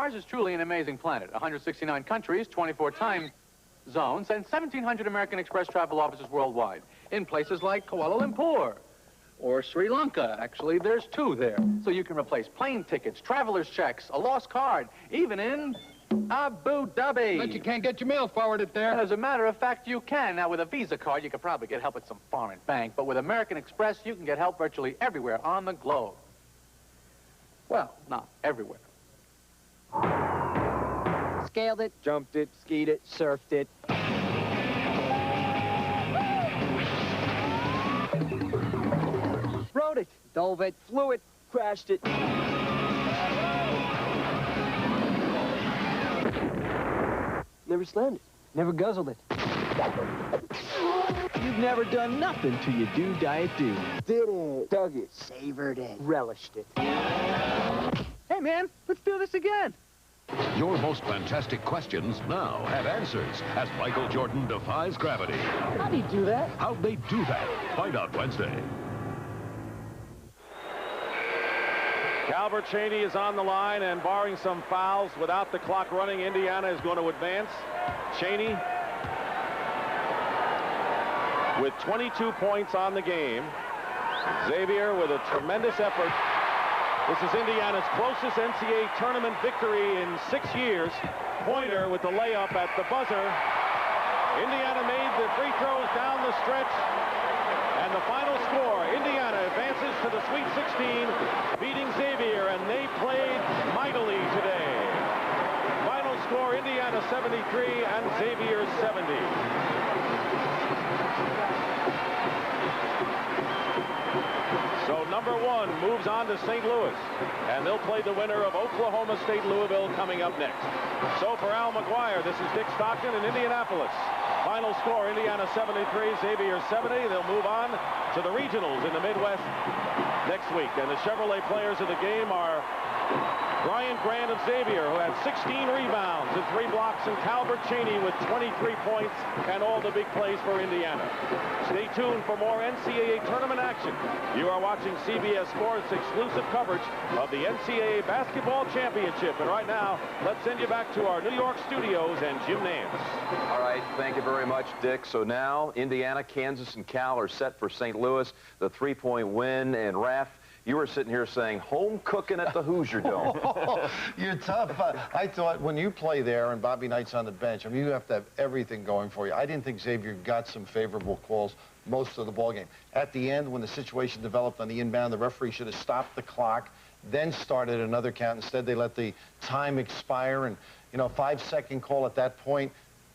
Ours is truly an amazing planet. 169 countries, 24 time zones, and 1,700 American Express travel offices worldwide. In places like Kuala Lumpur or Sri Lanka. Actually, there's 2 there. So you can replace plane tickets, traveler's checks, a lost card, even in Abu Dhabi. But you can't get your mail forwarded there. And as a matter of fact, you can. Now, with a Visa card, you could probably get help at some foreign bank. But with American Express, you can get help virtually everywhere on the globe. Well, not everywhere. Scaled it, jumped it, skied it, surfed it. Rode it, dove it, flew it, crashed it. Never slammed it, never guzzled it. You've never done nothing till you do Diet Do. Did it, dug it, savored it, relished it. Hey, man, let's do this again. Your most fantastic questions now have answers as Michael Jordan defies gravity. How'd he do that? How'd they do that? Find out Wednesday. Calbert Cheaney is on the line, and barring some fouls, without the clock running, Indiana is going to advance. Cheaney with 22 points on the game. Xavier with a tremendous effort. This is Indiana's closest NCAA tournament victory in 6 years. Pointer with the layup at the buzzer. Indiana made the free throws down the stretch. And the final score, Indiana advances to the Sweet 16, beating Xavier, and they played mightily today. Final score, Indiana 73 and Xavier 70. So number 1 moves on to St. Louis, and they'll play the winner of Oklahoma State-Louisville coming up next. So for Al McGuire, this is Dick Stockton in Indianapolis. Final score, Indiana 73, Xavier 70. They'll move on to the regionals in the Midwest next week. And the Chevrolet players of the game are Brian Grant of Xavier, who had 16 rebounds and 3 blocks, and Calbert Cheaney with 23 points and all the big plays for Indiana. Stay tuned for more NCAA tournament action. You are watching CBS Sports exclusive coverage of the NCAA Basketball Championship. And right now, let's send you back to our New York studios and Jim Nance. All right, thank you very much, Dick. So now Indiana, Kansas, and Cal are set for St. Louis, the 3-point win. And Raph, you were sitting here saying home cooking at the Hoosier Dome. You're tough. I thought when you play there and Bobby Knight's on the bench, I mean, you have to have everything going for you. I didn't think Xavier got some favorable calls most of the ball game. At the end, when the situation developed on the inbound, the referee should have stopped the clock, then started another count. Instead, they let the time expire, and, you know, 5-second call at that point.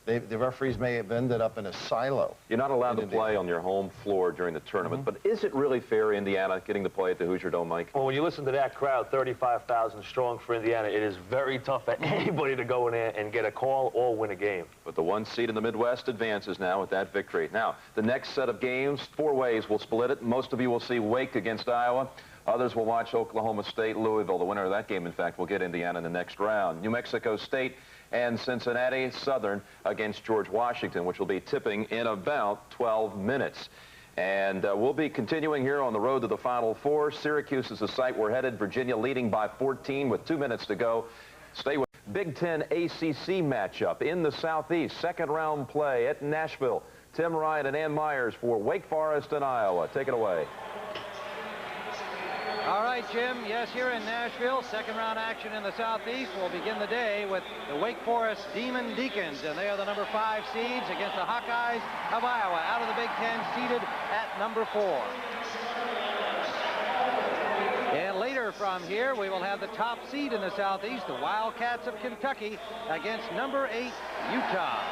The referees may have ended up in a silo. You're not allowed to play on your home floor during the tournament, but is it really fair, Indiana, getting to play at the Hoosier Dome, Mike? Well, when you listen to that crowd, 35,000 strong for Indiana, it is very tough for anybody to go in there and get a call or win a game. But the 1 seed in the Midwest advances now with that victory. Now, the next set of games, 4 ways we'll split it. Most of you will see Wake against Iowa. Others will watch Oklahoma State, Louisville. The winner of that game, in fact, will get Indiana in the next round. New Mexico State and Cincinnati Southern against George Washington, which will be tipping in about 12 minutes. And we'll be continuing here on the road to the Final Four. Syracuse is the site we're headed. Virginia leading by 14 with 2 minutes to go. Stay with Big Ten ACC matchup in the Southeast. Second round play at Nashville. Tim Ryan and Ann Myers for Wake Forest and Iowa. Take it away. All right, Jim. Yes, here in Nashville, second round action in the Southeast. We'll begin the day with the Wake Forest Demon Deacons, and they are the number 5 seeds against the Hawkeyes of Iowa, out of the Big Ten, seeded at number 4. And later from here, we will have the top seed in the Southeast, the Wildcats of Kentucky, against number 8, Utah.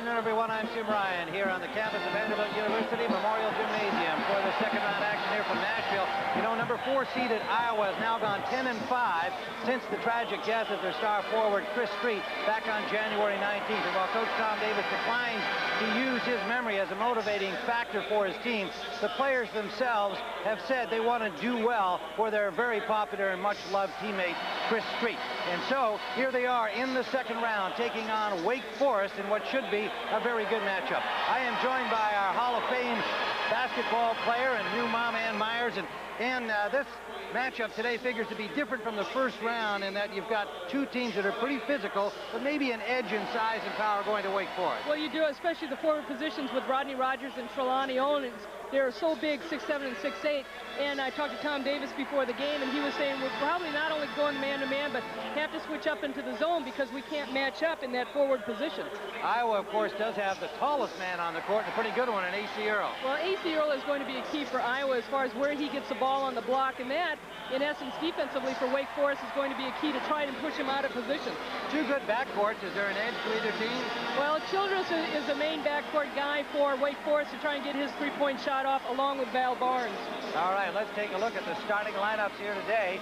Everyone. everyone. I'm Jim Ryan here on the campus of Vanderbilt University Memorial Gymnasium for the second round action here from Nashville. You know, number 4 seeded Iowa has now gone 10-5 since the tragic death of their star forward, Chris Street, back on January 19th. And while Coach Tom Davis declines to use his memory as a motivating factor for his team, the players themselves have said they want to do well for their very popular and much-loved teammate, Chris Street. And so, here they are in the second round, taking on Wake Forest in what should be a very good matchup. I am joined by our Hall of Fame basketball player and new mom, Ann Myers, and this matchup today figures to be different from the first round in that you've got two teams that are pretty physical, but maybe an edge in size and power going to Wake Forest. Well, you do, especially the forward positions with Rodney Rogers and Trelawney Owens. They're so big, 6'7" and 6'8", and I talked to Tom Davis before the game, and he was saying we're probably not only going man-to-man, but have to switch up into the zone because we can't match up in that forward position. Iowa, of course, does have the tallest man on the court, and a pretty good one in A.C. Earl. Well, A.C. Earl is going to be a key for Iowa as far as where he gets the ball on the block, and that, in essence, defensively for Wake Forest is going to be a key to try and push him out of position. Two good backcourts. Is there an edge to either team? Well, Childress is the main backcourt guy for Wake Forest to try and get his three-point shot off along with Val Barnes. All right, let's take a look at the starting lineups here today.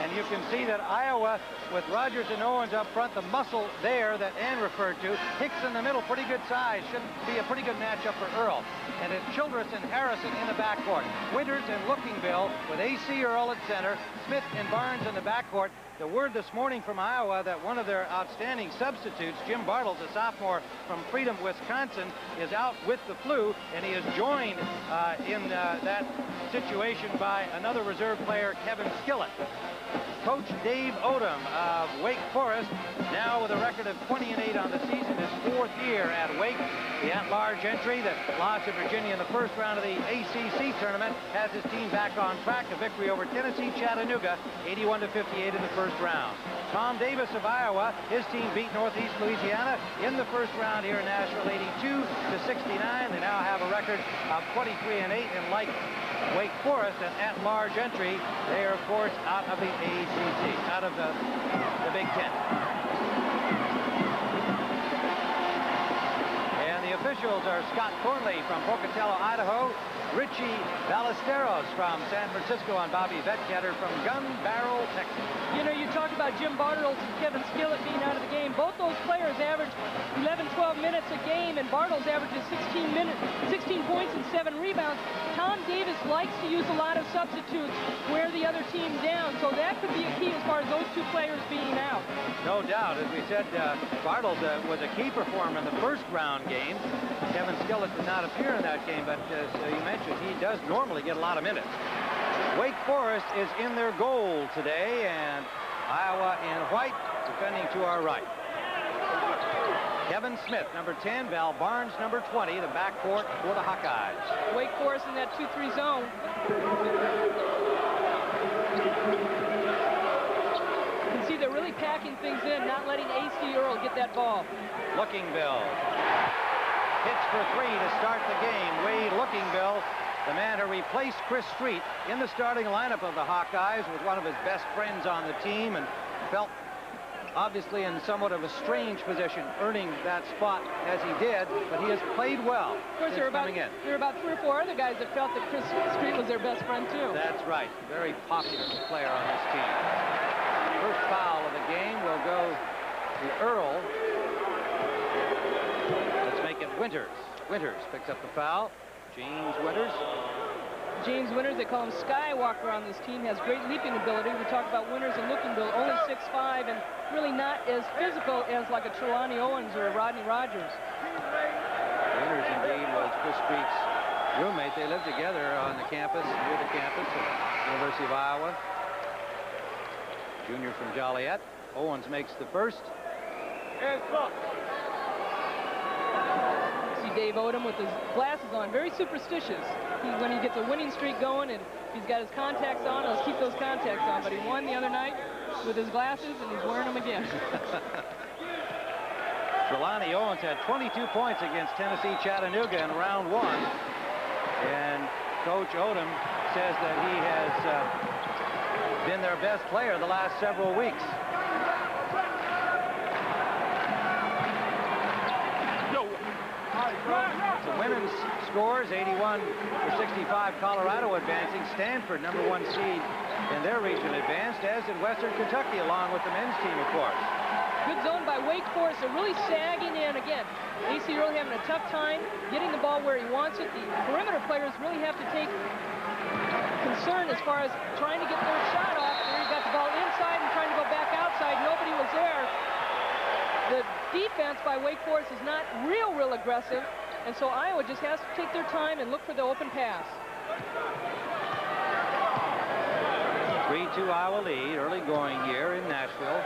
And you can see that Iowa, with Rogers and Owens up front, the muscle there that Ann referred to. Hicks in the middle, pretty good size. Should be a pretty good matchup for Earl. And it's Childress and Harrison in the backcourt. Winters and Lookingbill with A.C. Earl at center. Smith and Barnes in the backcourt. The word this morning from Iowa that one of their outstanding substitutes, Jim Bartles, a sophomore from Freedom, Wisconsin, is out with the flu, and he is joined in that situation by another reserve player, Kevin Skillett. Coach Dave Odom of Wake Forest, now with a record of 20-8 on the season, his 4th year at Wake. The at-large entry that lost to Virginia in the first round of the ACC tournament has his team back on track. A victory over Tennessee Chattanooga, 81-58 in the first round. Tom Davis of Iowa, his team beat Northeast Louisiana in the first round here in Nashville, 82-69. They now have a record of 23-8, and like Wake Forest, an at-large entry, they are, of course, out of the ACC, out of the Big Ten. And the officials are Scott Thornley from Pocatello, Idaho, Richie Ballesteros from San Francisco, and Bobby Vetketter from Gun Barrel, Texas. You know, you talk about Jim Bartles and Kevin Skillett being out of the game. Both those players average 11, 12 minutes a game, and Bartles averages 16 points and 7 rebounds. Tom Davis likes to use a lot of substitutes, wear the other team down, so that could be a key as far as those two players being out. No doubt. As we said, Bartles was a key performer in the first round game. Kevin Skillett did not appear in that game, but as you mentioned, he does normally get a lot of minutes. Wake Forest is in their goal today, and Iowa in white, defending to our right. Kevin Smith, number 10, Val Barnes, number 20, the backcourt for the Hawkeyes. Wake Forest in that 2-3 zone. You can see they're really packing things in, not letting A.C. Earl get that ball. Lookingbill hits for 3 to start the game. Wade Lookingbill, the man who replaced Chris Street in the starting lineup of the Hawkeyes, was one of his best friends on the team and felt obviously in somewhat of a strange position, earning that spot as he did, but he has played well. Of course, there were about 3 or 4 other guys that felt that Chris Street was their best friend, too. That's right. Very popular player on this team. First foul of the game will go to Earl. Let's make it Winters. Winters picks up the foul. James Winters. James Winters, they call him Skywalker on this team, has great leaping ability. We talk about Winters and Lookingbill, only 6'5", and really not as physical as like a Trelawney Owens or a Rodney Rogers. Winters indeed was Chris Street's roommate. They lived together on the campus, near the campus at the University of Iowa. Junior from Joliet. Owens makes the first. See Dave Odom with his glasses on, very superstitious. When he gets a winning streak going and he's got his contacts on, he'll keep those contacts on. But he won the other night with his glasses, and he's wearing them again. Trelawney Owens had 22 points against Tennessee Chattanooga in round 1. And Coach Odom says that he has been their best player the last several weeks. The women's scores, 81-65, Colorado advancing. Stanford, #1 seed in their region, advanced, as did Western Kentucky, along with the men's team, of course. Good zone by Wake Forest. They're really sagging in again. AC Earl having a tough time getting the ball where he wants it. The perimeter players really have to take concern as far as trying to get their shot off. There he got the ball inside and trying to go back outside. Nobody was there. The defense by Wake Forest is not real aggressive, and so Iowa just has to take their time and look for the open pass. 3-2 Iowa lead, early going here in Nashville.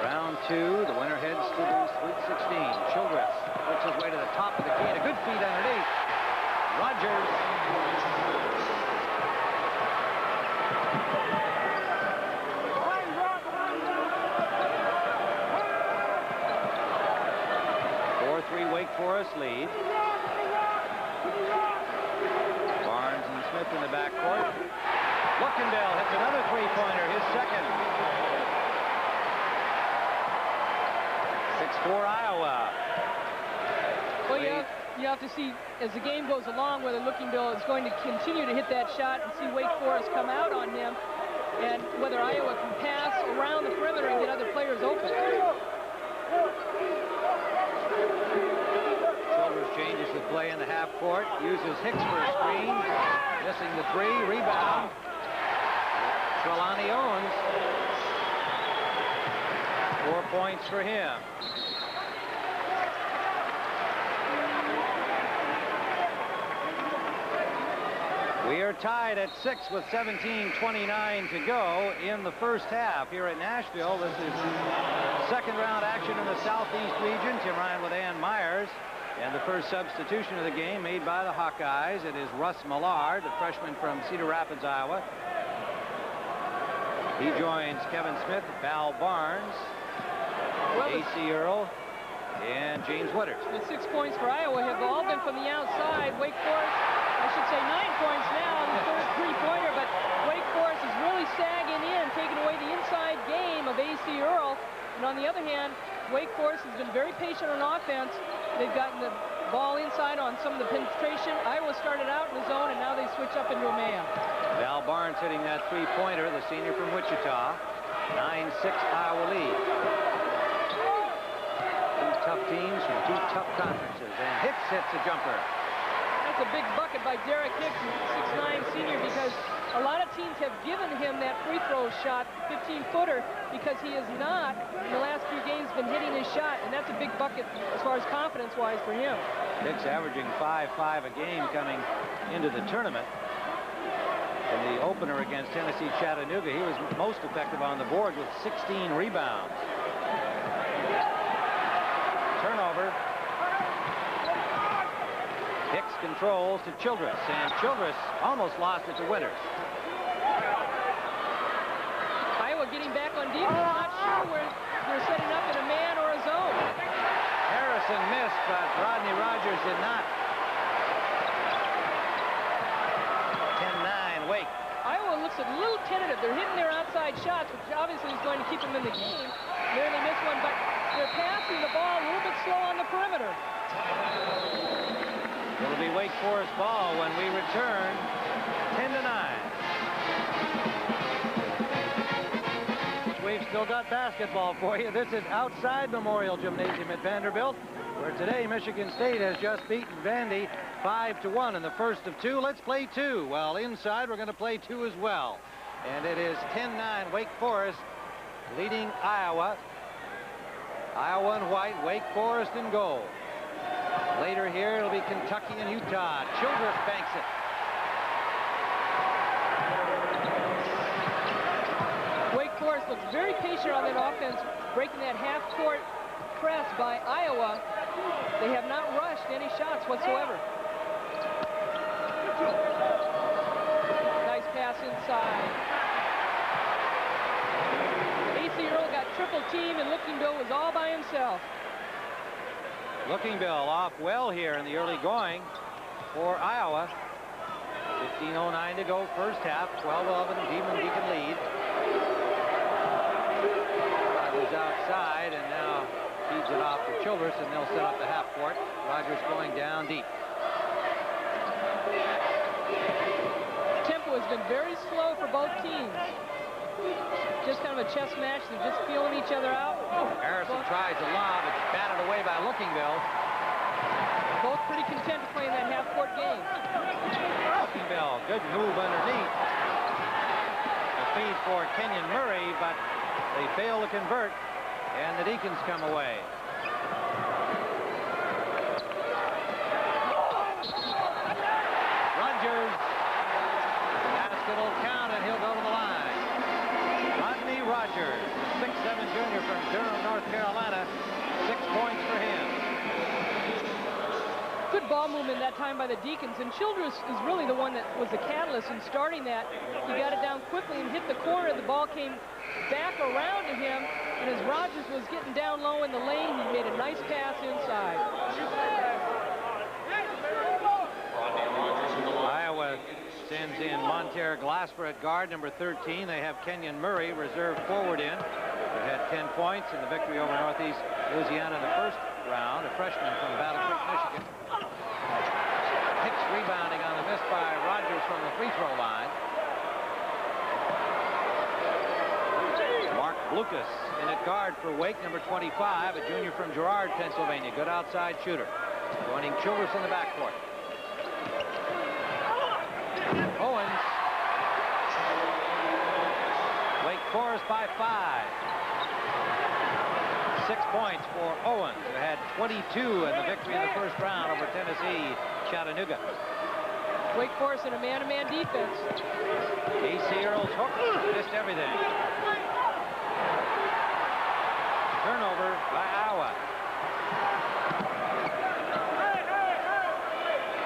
Round 2, the winner heads to the Sweet 16. Childress works his way to the top of the key, and a good feed underneath. Rogers. Wake Forest lead. Barnes and Smith in the backcourt. Luckendale hits another three-pointer, his second. 6-4 Iowa. Well, you have to see as the game goes along whether Luckendale is going to continue to hit that shot and see Wake Forest come out on him, and whether Iowa can pass around the perimeter and get other players open. Changes the play in the half court, uses Hicks for a screen, missing the three, rebound. Trelawney Owens. 4 points for him. We are tied at 6 with 17:29 to go in the first half here at Nashville. This is second round action in the Southeast region. Tim Ryan with Ann Myers. And the first substitution of the game made by the Hawkeyes. It is Russ Millard, the freshman from Cedar Rapids, Iowa. He joins Kevin Smith, Val Barnes, AC Earl, and James Woodard. The 6 points for Iowa have all been from the outside. Wake Forest, I should say 9 points now on the third three-pointer, but Wake Forest is really sagging in, taking away the inside game of AC Earl. And on the other hand, Wake Forest has been very patient on offense. They've gotten the ball inside on some of the penetration. Iowa started out in the zone, and now they switch up into a man. Val Barnes hitting that three-pointer, the senior from Wichita. 9-6 Iowa lead. Two tough teams from two tough conferences. And Hicks hits a jumper. That's a big bucket by Derek Hicks, 6'9" senior, because a lot of teams have given him that free throw shot, 15-footer, because he has not, in the last few games, been hitting his shot, and that's a big bucket as far as confidence-wise for him. Hicks averaging 5-5 a game coming into the tournament. In the opener against Tennessee Chattanooga, he was most effective on the boards with 16 rebounds. Turnover. Hicks controls to Childress, and Childress almost lost it to Winters. Iowa getting back on defense, not sure where they're setting up in a man or a zone. Harrison missed, but Rodney Rogers did not. 10-9, Wake. Iowa looks a little tentative. They're hitting their outside shots, which obviously is going to keep them in the game. Nearly missed one, but they're passing the ball a little bit slow on the perimeter. It'll be Wake Forest ball when we return. 10-9. We've still got basketball for you. This is outside Memorial Gymnasium at Vanderbilt, where today Michigan State has just beaten Vandy 5-1 in the first of two. Let's play two. Well, inside we're going to play two as well. And it is 10-9 Wake Forest leading Iowa. Iowa in white, Wake Forest in gold. Later here, it'll be Kentucky and Utah. Childress banks it. Wake Forest looks very patient on that offense, breaking that half-court press by Iowa. They have not rushed any shots whatsoever. Nice pass inside. AC Earl got triple teamed, and Luckendale was all by himself. Luckendale off well here in the early going for Iowa. 15:09 to go first half. 12-11 Demon Deacon lead. Rogers outside and now feeds it off to Childress, and they'll set up the half court. court. Rogers going down deep. Tempo has been very slow for both teams. Just kind of a chess match. They're just feeling each other out. Harrison tries a lob. It's batted away by Lookingbill. Both pretty content to play in that half-court game. Lookingbill, good move underneath. A feed for Kenyon Murray, but they fail to convert, and the Deacons come away. Rogers. Basket will count, and he'll go to the line. Rodney Rogers, 6'7" junior from Durham, North Carolina. 6 points for him. Good ball movement that time by the Deacons, and Childress is really the one that was the catalyst in starting that. He got it down quickly and hit the corner. The ball came back around to him, and as Rogers was getting down low in the lane, he made a nice pass inside. Iowa sends in Monterre Glasper at guard, number 13. They have Kenyon Murray reserved forward in, who had 10 points in the victory over Northeast Louisiana in the first round, a freshman from Battle Creek, Michigan. Hicks rebounding on the miss by Rogers from the free throw line. Mark Lucas in at guard for Wake, number 25, a junior from Girard, Pennsylvania. Good outside shooter. Joining Childress in the backcourt. Owens. Wake Forest by 5. 6 points for Owens, who had 22 in the victory in the first round over Tennessee Chattanooga. Wake Forest in a man-to-man defense. A.C. Earls hook, missed everything. Turnover by Iowa.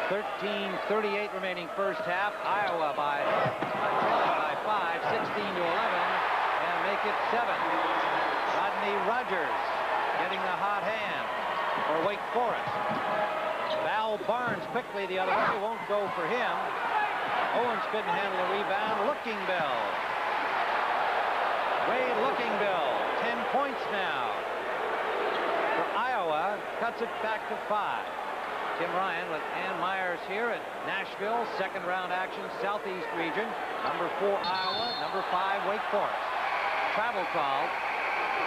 13:38 remaining first half. Iowa trailing by 5, 16 to 11, and make it 7. Rodney Rogers getting the hot hand for Wake Forest. Val Barnes quickly the other way, won't go for him. Owens couldn't handle the rebound. Lookingbill. Ray Lookingbill, 10 points now for Iowa, cuts it back to 5. Tim Ryan with Ann Myers here at Nashville, second round action, Southeast region. Number 4 Iowa, number 5 Wake Forest. Travel call,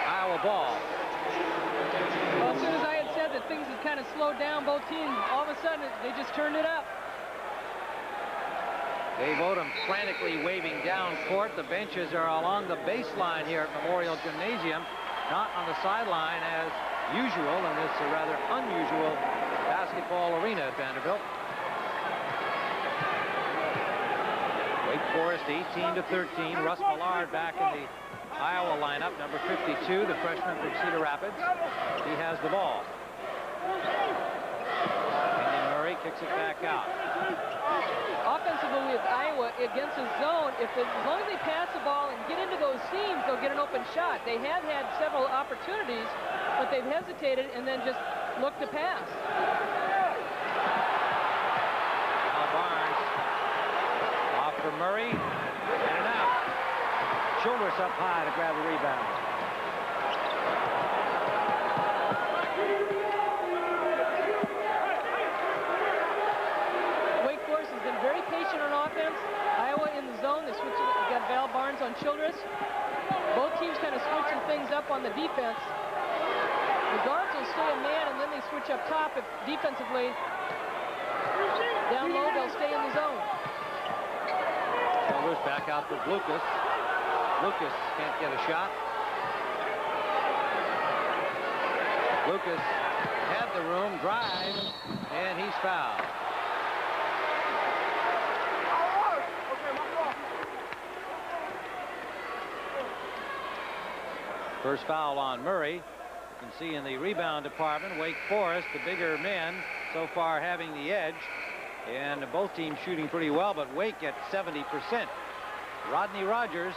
Iowa ball. Well, as soon as I had said that things had kind of slowed down, both teams, all of a sudden they just turned it up. Dave Odom frantically waving down court. The benches are along the baseline here at Memorial Gymnasium, not on the sideline as usual in this rather unusual basketball arena at Vanderbilt. Wake Forest 18 to 13. Russ Millard back in the Iowa lineup, number 52, the freshman from Cedar Rapids. He has the ball. Kenyon Murray kicks it back out. Offensively with Iowa against the zone, as long as they pass the ball and get into those seams, they'll get an open shot. They have had several opportunities, but they've hesitated and then just looked to pass. Now Barnes off for Murray, in and out. Childress up high to grab the rebound. Wake Forest has been very patient on offense. Iowa in the zone. They switch. Got Val Barnes on Childress. Both teams kind of switching things up on the defense. The guards will stay a man, and then they switch up top if defensively. Down low, they'll stay in the zone. Childress back out for Lucas. Lucas can't get a shot. Lucas had the room, drives, and he's fouled. First foul on Murray. You can see in the rebound department, Wake Forest, the bigger men, so far having the edge. And both teams shooting pretty well, but Wake at 70%. Rodney Rogers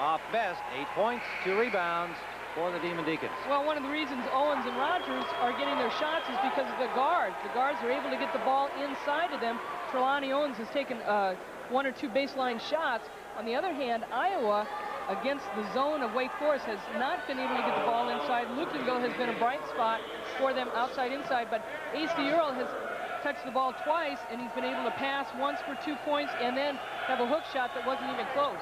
off best, 8 points, 2 rebounds for the Demon Deacons. Well, one of the reasons Owens and Rogers are getting their shots is because of the guards. The guards are able to get the ball inside of them. Trelawney Owens has taken 1 or 2 baseline shots. On the other hand, Iowa against the zone of Wake Forest has not been able to get the ball inside. Lukenville has been a bright spot for them outside-inside, but AC Earl has touched the ball twice, and he's been able to pass once for 2 points and then have a hook shot that wasn't even close.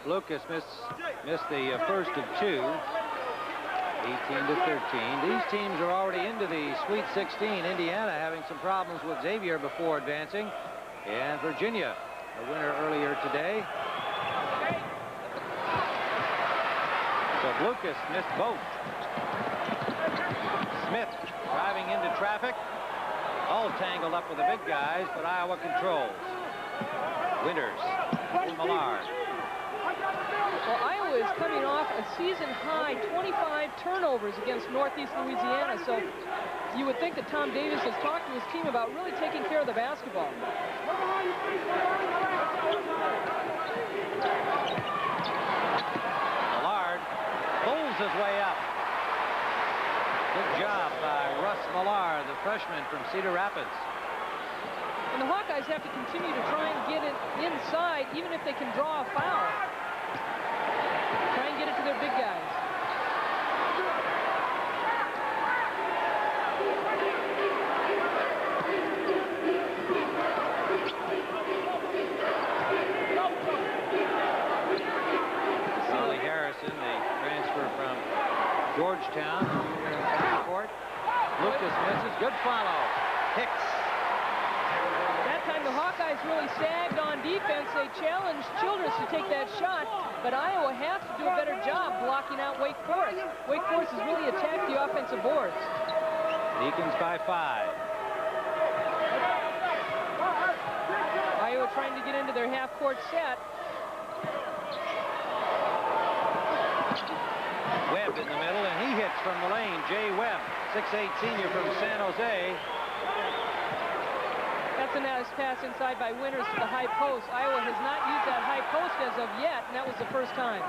Lucas missed the first of two. 18-13. These teams are already into the Sweet 16. Indiana having some problems with Xavier before advancing. And Virginia, a winner earlier today. So Lucas missed both. Smith driving into traffic. All tangled up with the big guys, but Iowa controls. Winters, Millard. Well, Iowa is coming off a season-high 25 turnovers against Northeast Louisiana, so you would think that Tom Davis has talked to his team about really taking care of the basketball. Millard pulls his way up. Good job by Russ Millard, the freshman from Cedar Rapids. And the Hawkeyes have to continue to try and get it inside, even if they can draw a foul. Try and get it to their big guys. Ollie Harrison, the transfer from Georgetown, here in backcourt. Lucas misses. Good follow. Hicks. That time the Hawkeyes really sagged on defense. They challenged Childress to take that shot, but Iowa has to do a better job blocking out Wake Forest. Wake Forest has really attacked the offensive boards. Deacons by 5. Iowa trying to get into their half-court set. Webb in the middle, and he hits from the lane. Jay Webb, 6'8" senior from San Jose. That's a nice pass inside by Winters to the high post. Iowa has not used that high post as of yet, and that was the first time.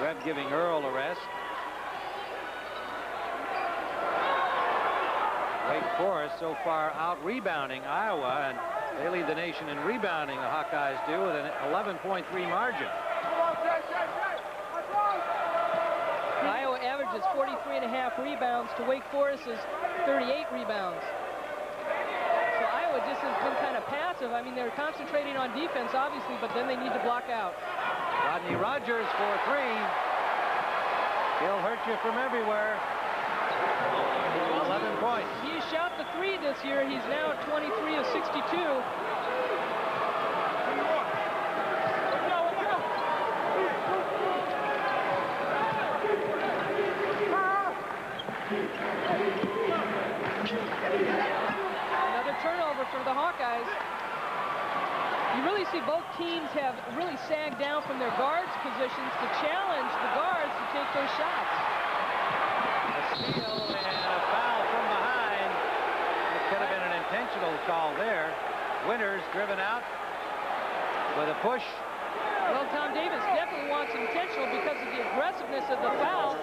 Webb giving Earl a rest. Wake Forest so far out-rebounding Iowa, and they lead the nation in rebounding, the Hawkeyes do, with an 11.3 margin. Iowa averages 43.5 rebounds to Wake Forest's 38 rebounds. So Iowa just has been kind of passive. I mean, they're concentrating on defense, obviously, but then they need to block out. Rodney Rogers for 3. He'll hurt you from everywhere. 11 points. He shot the 3 this year. He's now at 23 of 62. Another turnover for the Hawkeyes. You really see both teams have really sagged down from their guards positions to challenge the guards to take those shots. A steal and a foul from behind. It could have been an intentional call there. Winters driven out with a push. Well, Tom Davis definitely wants intentional because of the aggressiveness of the foul.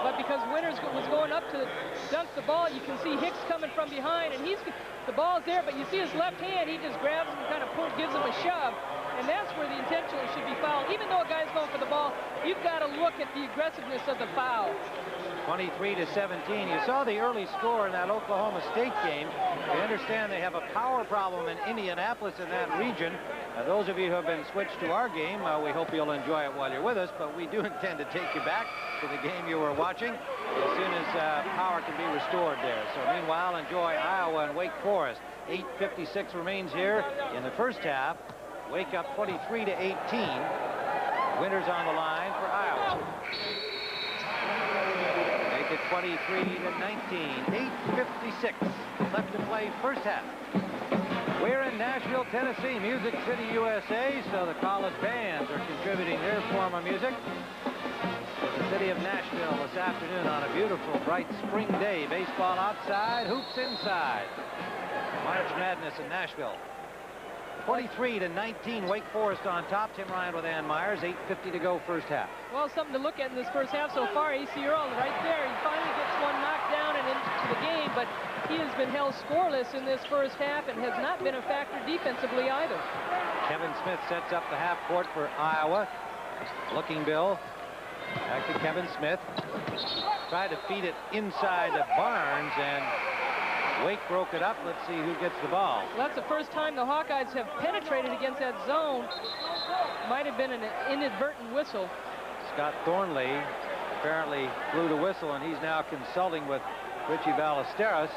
But because Winters was going up to dunk the ball, you can see Hicks coming from behind, and the ball's there, but you see his left hand, he just grabs him and kind of gives him a shove, and that's where the intentional should be fouled. Even though a guy's going for the ball, you've got to look at the aggressiveness of the foul. 23-17. You saw the early score in that Oklahoma State game. You understand they have a power problem in Indianapolis in that region. Those of you who have been switched to our game, we hope you'll enjoy it while you're with us, but we do intend to take you back to the game you were watching as soon as power can be restored there. So meanwhile, enjoy Iowa and Wake Forest. 8:56 remains here in the first half. Wake up 23-18. Winters on the line for Iowa. Make it 23-19. 8:56 left to play first half. We're in Nashville, Tennessee, Music City, USA, so the college bands are contributing their form of music to the city of Nashville this afternoon on a beautiful, bright spring day. Baseball outside, hoops inside. March Madness in Nashville. 23-19, Wake Forest on top. Tim Ryan with Ann Myers. 8:50 to go first half. Well, something to look at in this first half so far. AC Earl right there. He finally gets one knocked down and into the game. but he has been held scoreless in this first half and has not been a factor defensively either. Kevin Smith sets up the half court for Iowa. Looking Bill. Back to Kevin Smith. Tried to feed it inside to Barnes, and Wake broke it up. Let's see who gets the ball. Well, that's the first time the Hawkeyes have penetrated against that zone. Might have been an inadvertent whistle. Scott Thornley apparently blew the whistle, and he's now consulting with Richie Ballesteros.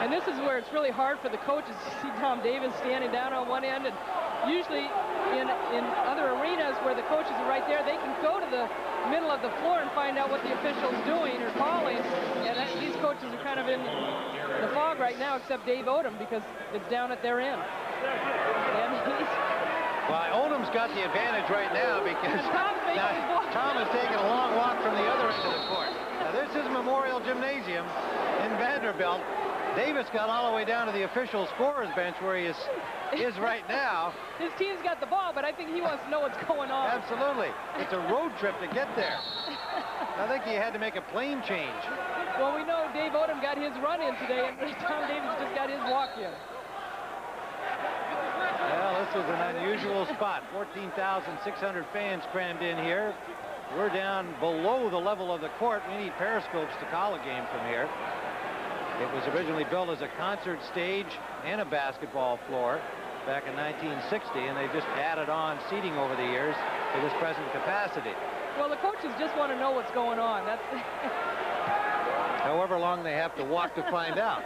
And this is where it's really hard for the coaches to see Tom Davis standing down on one end. And usually in other arenas where the coaches are right there, they can go to the middle of the floor and find out what the official's doing or calling. And these coaches are kind of in the fog right now, except Dave Odom, because it's down at their end. And well, Odom's got the advantage right now because Tom is taking a long walk from the other end of the court. Now, this is Memorial Gymnasium in Vanderbilt. Davis got all the way down to the official scorer's bench where he is right now. His team's got the ball, but I think he wants to know what's going on. Absolutely. It's a road trip to get there. I think he had to make a plane change. Well, we know Dave Odom got his run in today, and Tom Davis just got his walk in. Well, this was an unusual spot. 14,600 fans crammed in here. We're down below the level of the court. We need periscopes to call a game from here. It was originally built as a concert stage and a basketball floor back in 1960, and they just added on seating over the years to this present capacity. Well, the coaches just want to know what's going on. That's however long they have to walk to find out.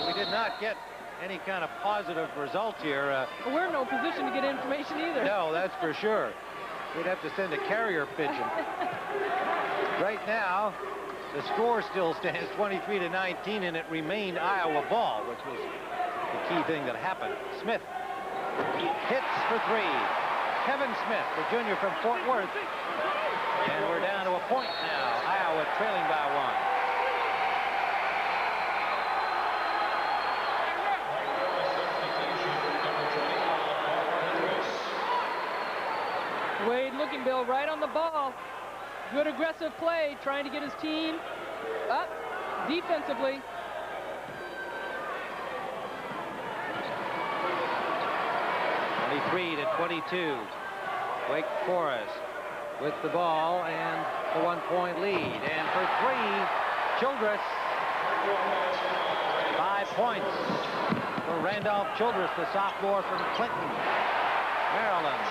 We did not get any kind of positive result here. We're in no position to get information either. No, that's for sure. We'd have to send a carrier pigeon. Right now, the score still stands 23-19, and it remained Iowa ball, which was the key thing that happened. Smith hits for three. Kevin Smith, the junior from Fort Worth. And we're down to a point now. Iowa trailing by one. Wade looking, Bill, right on the ball. Good aggressive play, trying to get his team up defensively. (23-22). Wake Forest with the ball and the 1-point lead. And for three, Childress. 5 points for Randolph Childress, the sophomore from Clinton, Maryland.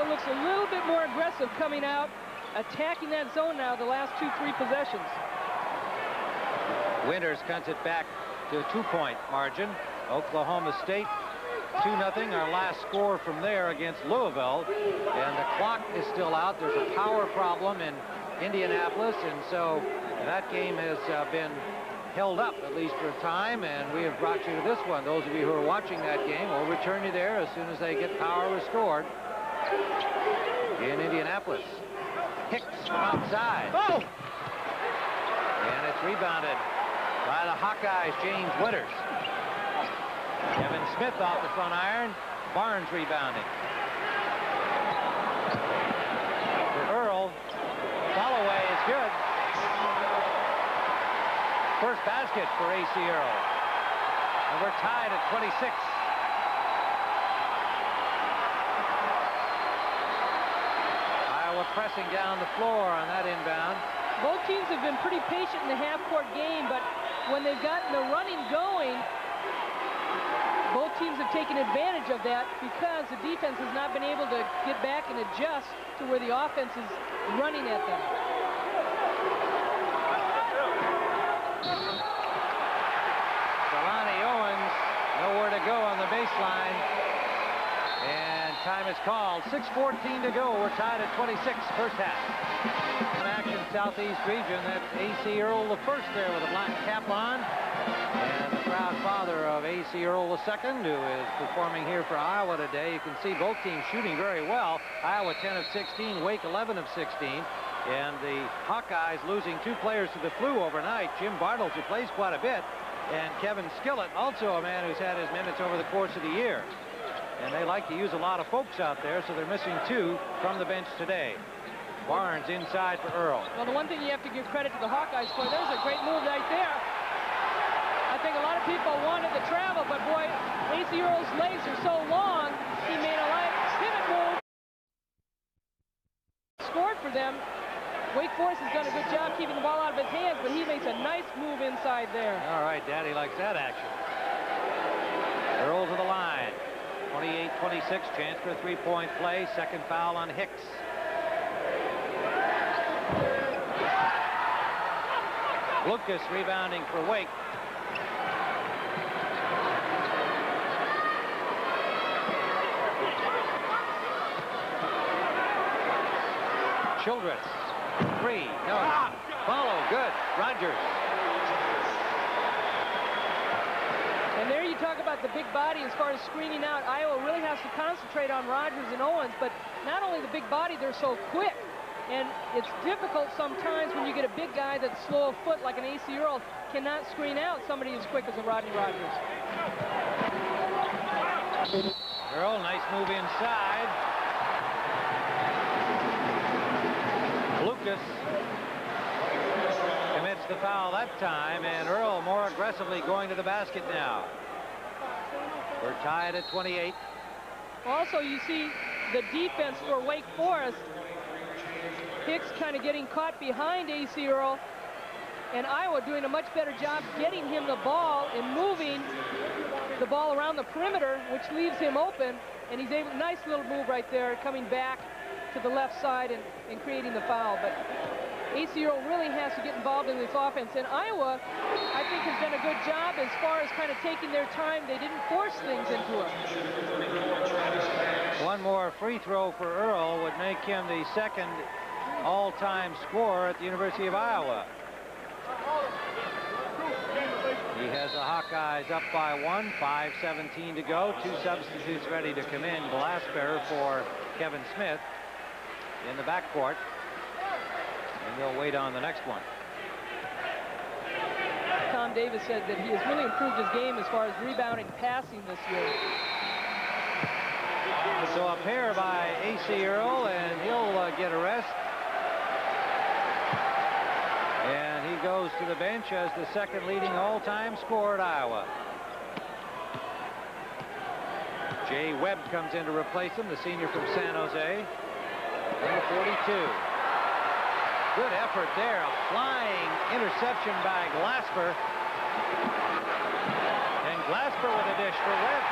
Looks a little bit more aggressive coming out, attacking that zone now the last 2-3 possessions. Winters cuts it back to a 2-point margin. Oklahoma State 2-0. Our last score from there against Louisville, and the clock is still out. There's a power problem in Indianapolis, and so that game has been held up at least for a time, and we have brought you to this one. Those of you who are watching that game, we'll return you there as soon as they get power restored in Indianapolis. Hicks from outside. Oh! And it's rebounded by the Hawkeyes, James Winters. Kevin Smith off the front iron. Barnes rebounding. For Earl, follow-away is good. First basket for A.C. Earl. And we're tied at 26. Pressing down the floor on that inbound. Both teams have been pretty patient in the half-court game, but when they've gotten the running going, both teams have taken advantage of that because the defense has not been able to get back and adjust to where the offense is running at them. Jelani Owens, nowhere to go on the baseline. And time is called. 6:14 to go. We're tied at 26, first half. In action, Southeast region. That's A.C. Earl the first there with a black cap on. And the proud father of A.C. Earl the second, who is performing here for Iowa today. You can see both teams shooting very well. Iowa 10 of 16, Wake 11 of 16. And the Hawkeyes losing 2 players to the flu overnight. Jim Bartles, who plays quite a bit, and Kevin Skillett, also a man who's had his minutes over the course of the year. And they like to use a lot of folks out there, so they're missing 2 from the bench today. Barnes inside for Earl. Well, the one thing you have to give credit to the Hawkeyes for, there's a great move right there. I think a lot of people wanted to travel, but boy, A.C. Earl's legs are so long, he made a light pivot move. Scored for them. Wake Forest has done a good job keeping the ball out of his hands, but he makes a nice move inside there. All right, Daddy likes that action. Earl to the line. 28-26, chance for a 3-point play. Second foul on Hicks. Lucas rebounding for Wake. Childress. 3. No. Follow. Good. Rogers. And there you talk about the big body as far as screening out. Iowa really has to concentrate on Rogers and Owens, but not only the big body, they're so quick. And it's difficult sometimes when you get a big guy that's slow of foot like an A.C. Earl, cannot screen out somebody as quick as a Rodney Rogers. Earl, nice move inside. Lucas commits the foul that time, and Earl more aggressively going to the basket now. We're tied at 28. Also, you see the defense for Wake Forest. Hicks kind of getting caught behind A.C. Earl, and Iowa doing a much better job getting him the ball and moving the ball around the perimeter, which leaves him open, and he's able, nice little move right there, coming back to the left side and creating the foul. But A.C. Earl really has to get involved in this offense, and Iowa, I think, has done a good job as far as kind of taking their time. They didn't force things into it. One more free throw for Earl would make him the second all-time scorer at the University of Iowa. He has the Hawkeyes up by 1, 5:17 to go. 2 substitutes ready to come in. Glasper for Kevin Smith in the backcourt. And they'll wait on the next one. Tom Davis said that he has really improved his game as far as rebounding, passing this year. So a pair by A.C. Earl, and he'll get a rest. And he goes to the bench as the second leading all-time scorer at Iowa. Jay Webb comes in to replace him, the senior from San Jose. Number 42. Good effort there. A flying interception by Glasper. And Glasper with a dish for Webb.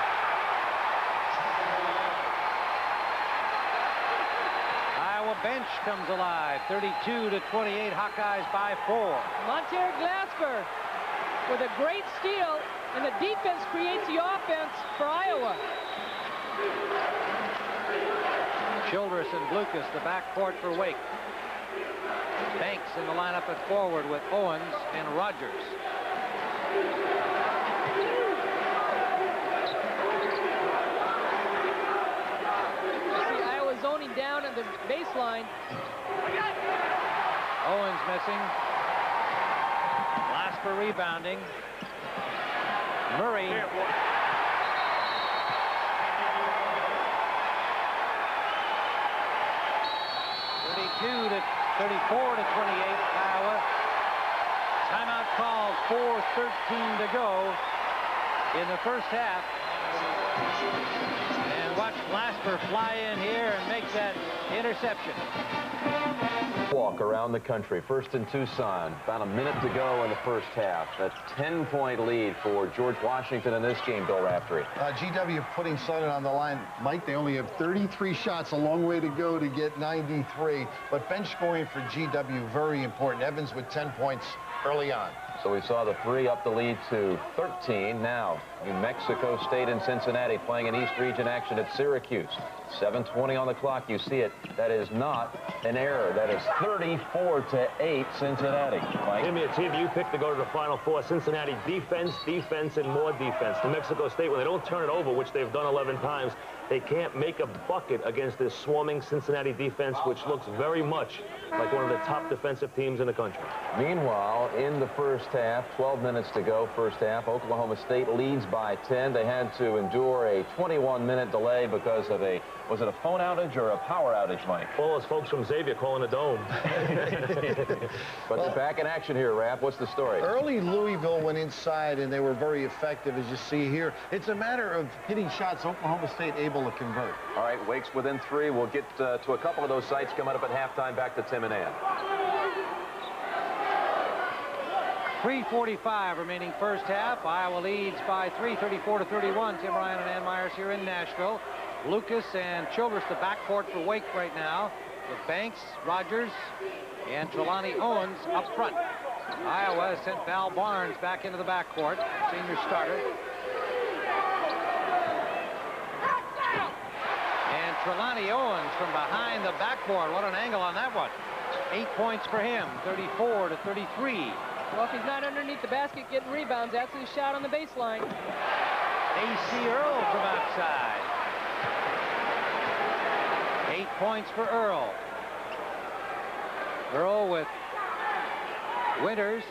Iowa bench comes alive. 32-28, Hawkeyes by 4. Monteer Glasper with a great steal, and the defense creates the offense for Iowa. Childress and Lucas, the backcourt for Wake. Banks in the lineup at forward with Owens and Rogers. See Iowa zoning down at the baseline. Owens missing. Glasper rebounding. Murray. 34-28, Iowa. Timeout called, 4:13 to go in the first half. And watch Glasper fly in here and make that interception. Walk around the country. First in Tucson. About a minute to go in the first half. A 10-point lead for George Washington in this game, Bill Raftery. GW putting Southern on the line. Mike, they only have 33 shots, a long way to go to get 93. But bench scoring for GW, very important. Evans with 10 points early on. So we saw the 3 up the lead to 13. Now, New Mexico State and Cincinnati playing in East Region action at Syracuse. 7:20 on the clock. You see it. That is not an error. That is 34-8 Cincinnati. Mike? Give me a team you picked to go to the Final Four. Cincinnati defense, defense, and more defense. New Mexico State, when they don't turn it over, which they've done 11 times, They can't make a bucket against this swarming Cincinnati defense, which looks very much like one of the top defensive teams in the country. Meanwhile, in the first half, 12 minutes to go, first half, Oklahoma State leads by 10. They had to endure a 21-minute delay because of was it a phone outage or a power outage, Mike? Well, it's folks from Xavier calling a dome. But they're back in action here, Rap. What's the story? Early Louisville went inside, and they were very effective, as you see here. It's a matter of hitting shots Oklahoma State able to convert. All right, Wake's within 3. We'll get to a couple of those sites coming up at halftime. Back to Tim and Ann. 3:45 remaining first half. Iowa leads by 3, 34-31. Tim Ryan and Ann Myers here in Nashville. Lucas and Childress, the backcourt for Wake right now, with Banks, Rogers, and Trelawney Owens up front. Iowa has sent Val Barnes back into the backcourt, senior starter. And Trelawney Owens from behind the backboard. What an angle on that one. 8 points for him, 34-33. Well, if he's not underneath the basket getting rebounds, that's his shot on the baseline. A.C. Earl from outside. 8 points for Earl. Earl with Winters,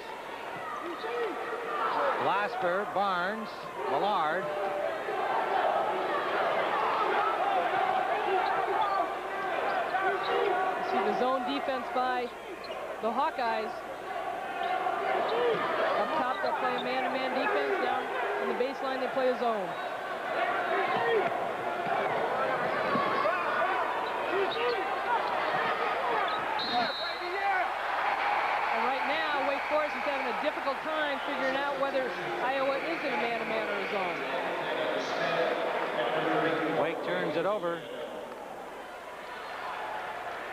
Glasper, Barnes, Millard. See the zone defense by the Hawkeyes. Up top, they'll play a man-to-man defense. Down in the baseline, they play a zone. And right now, Wake Forest is having a difficult time figuring out whether Iowa is in a man-to-man or a zone. Wake turns it over.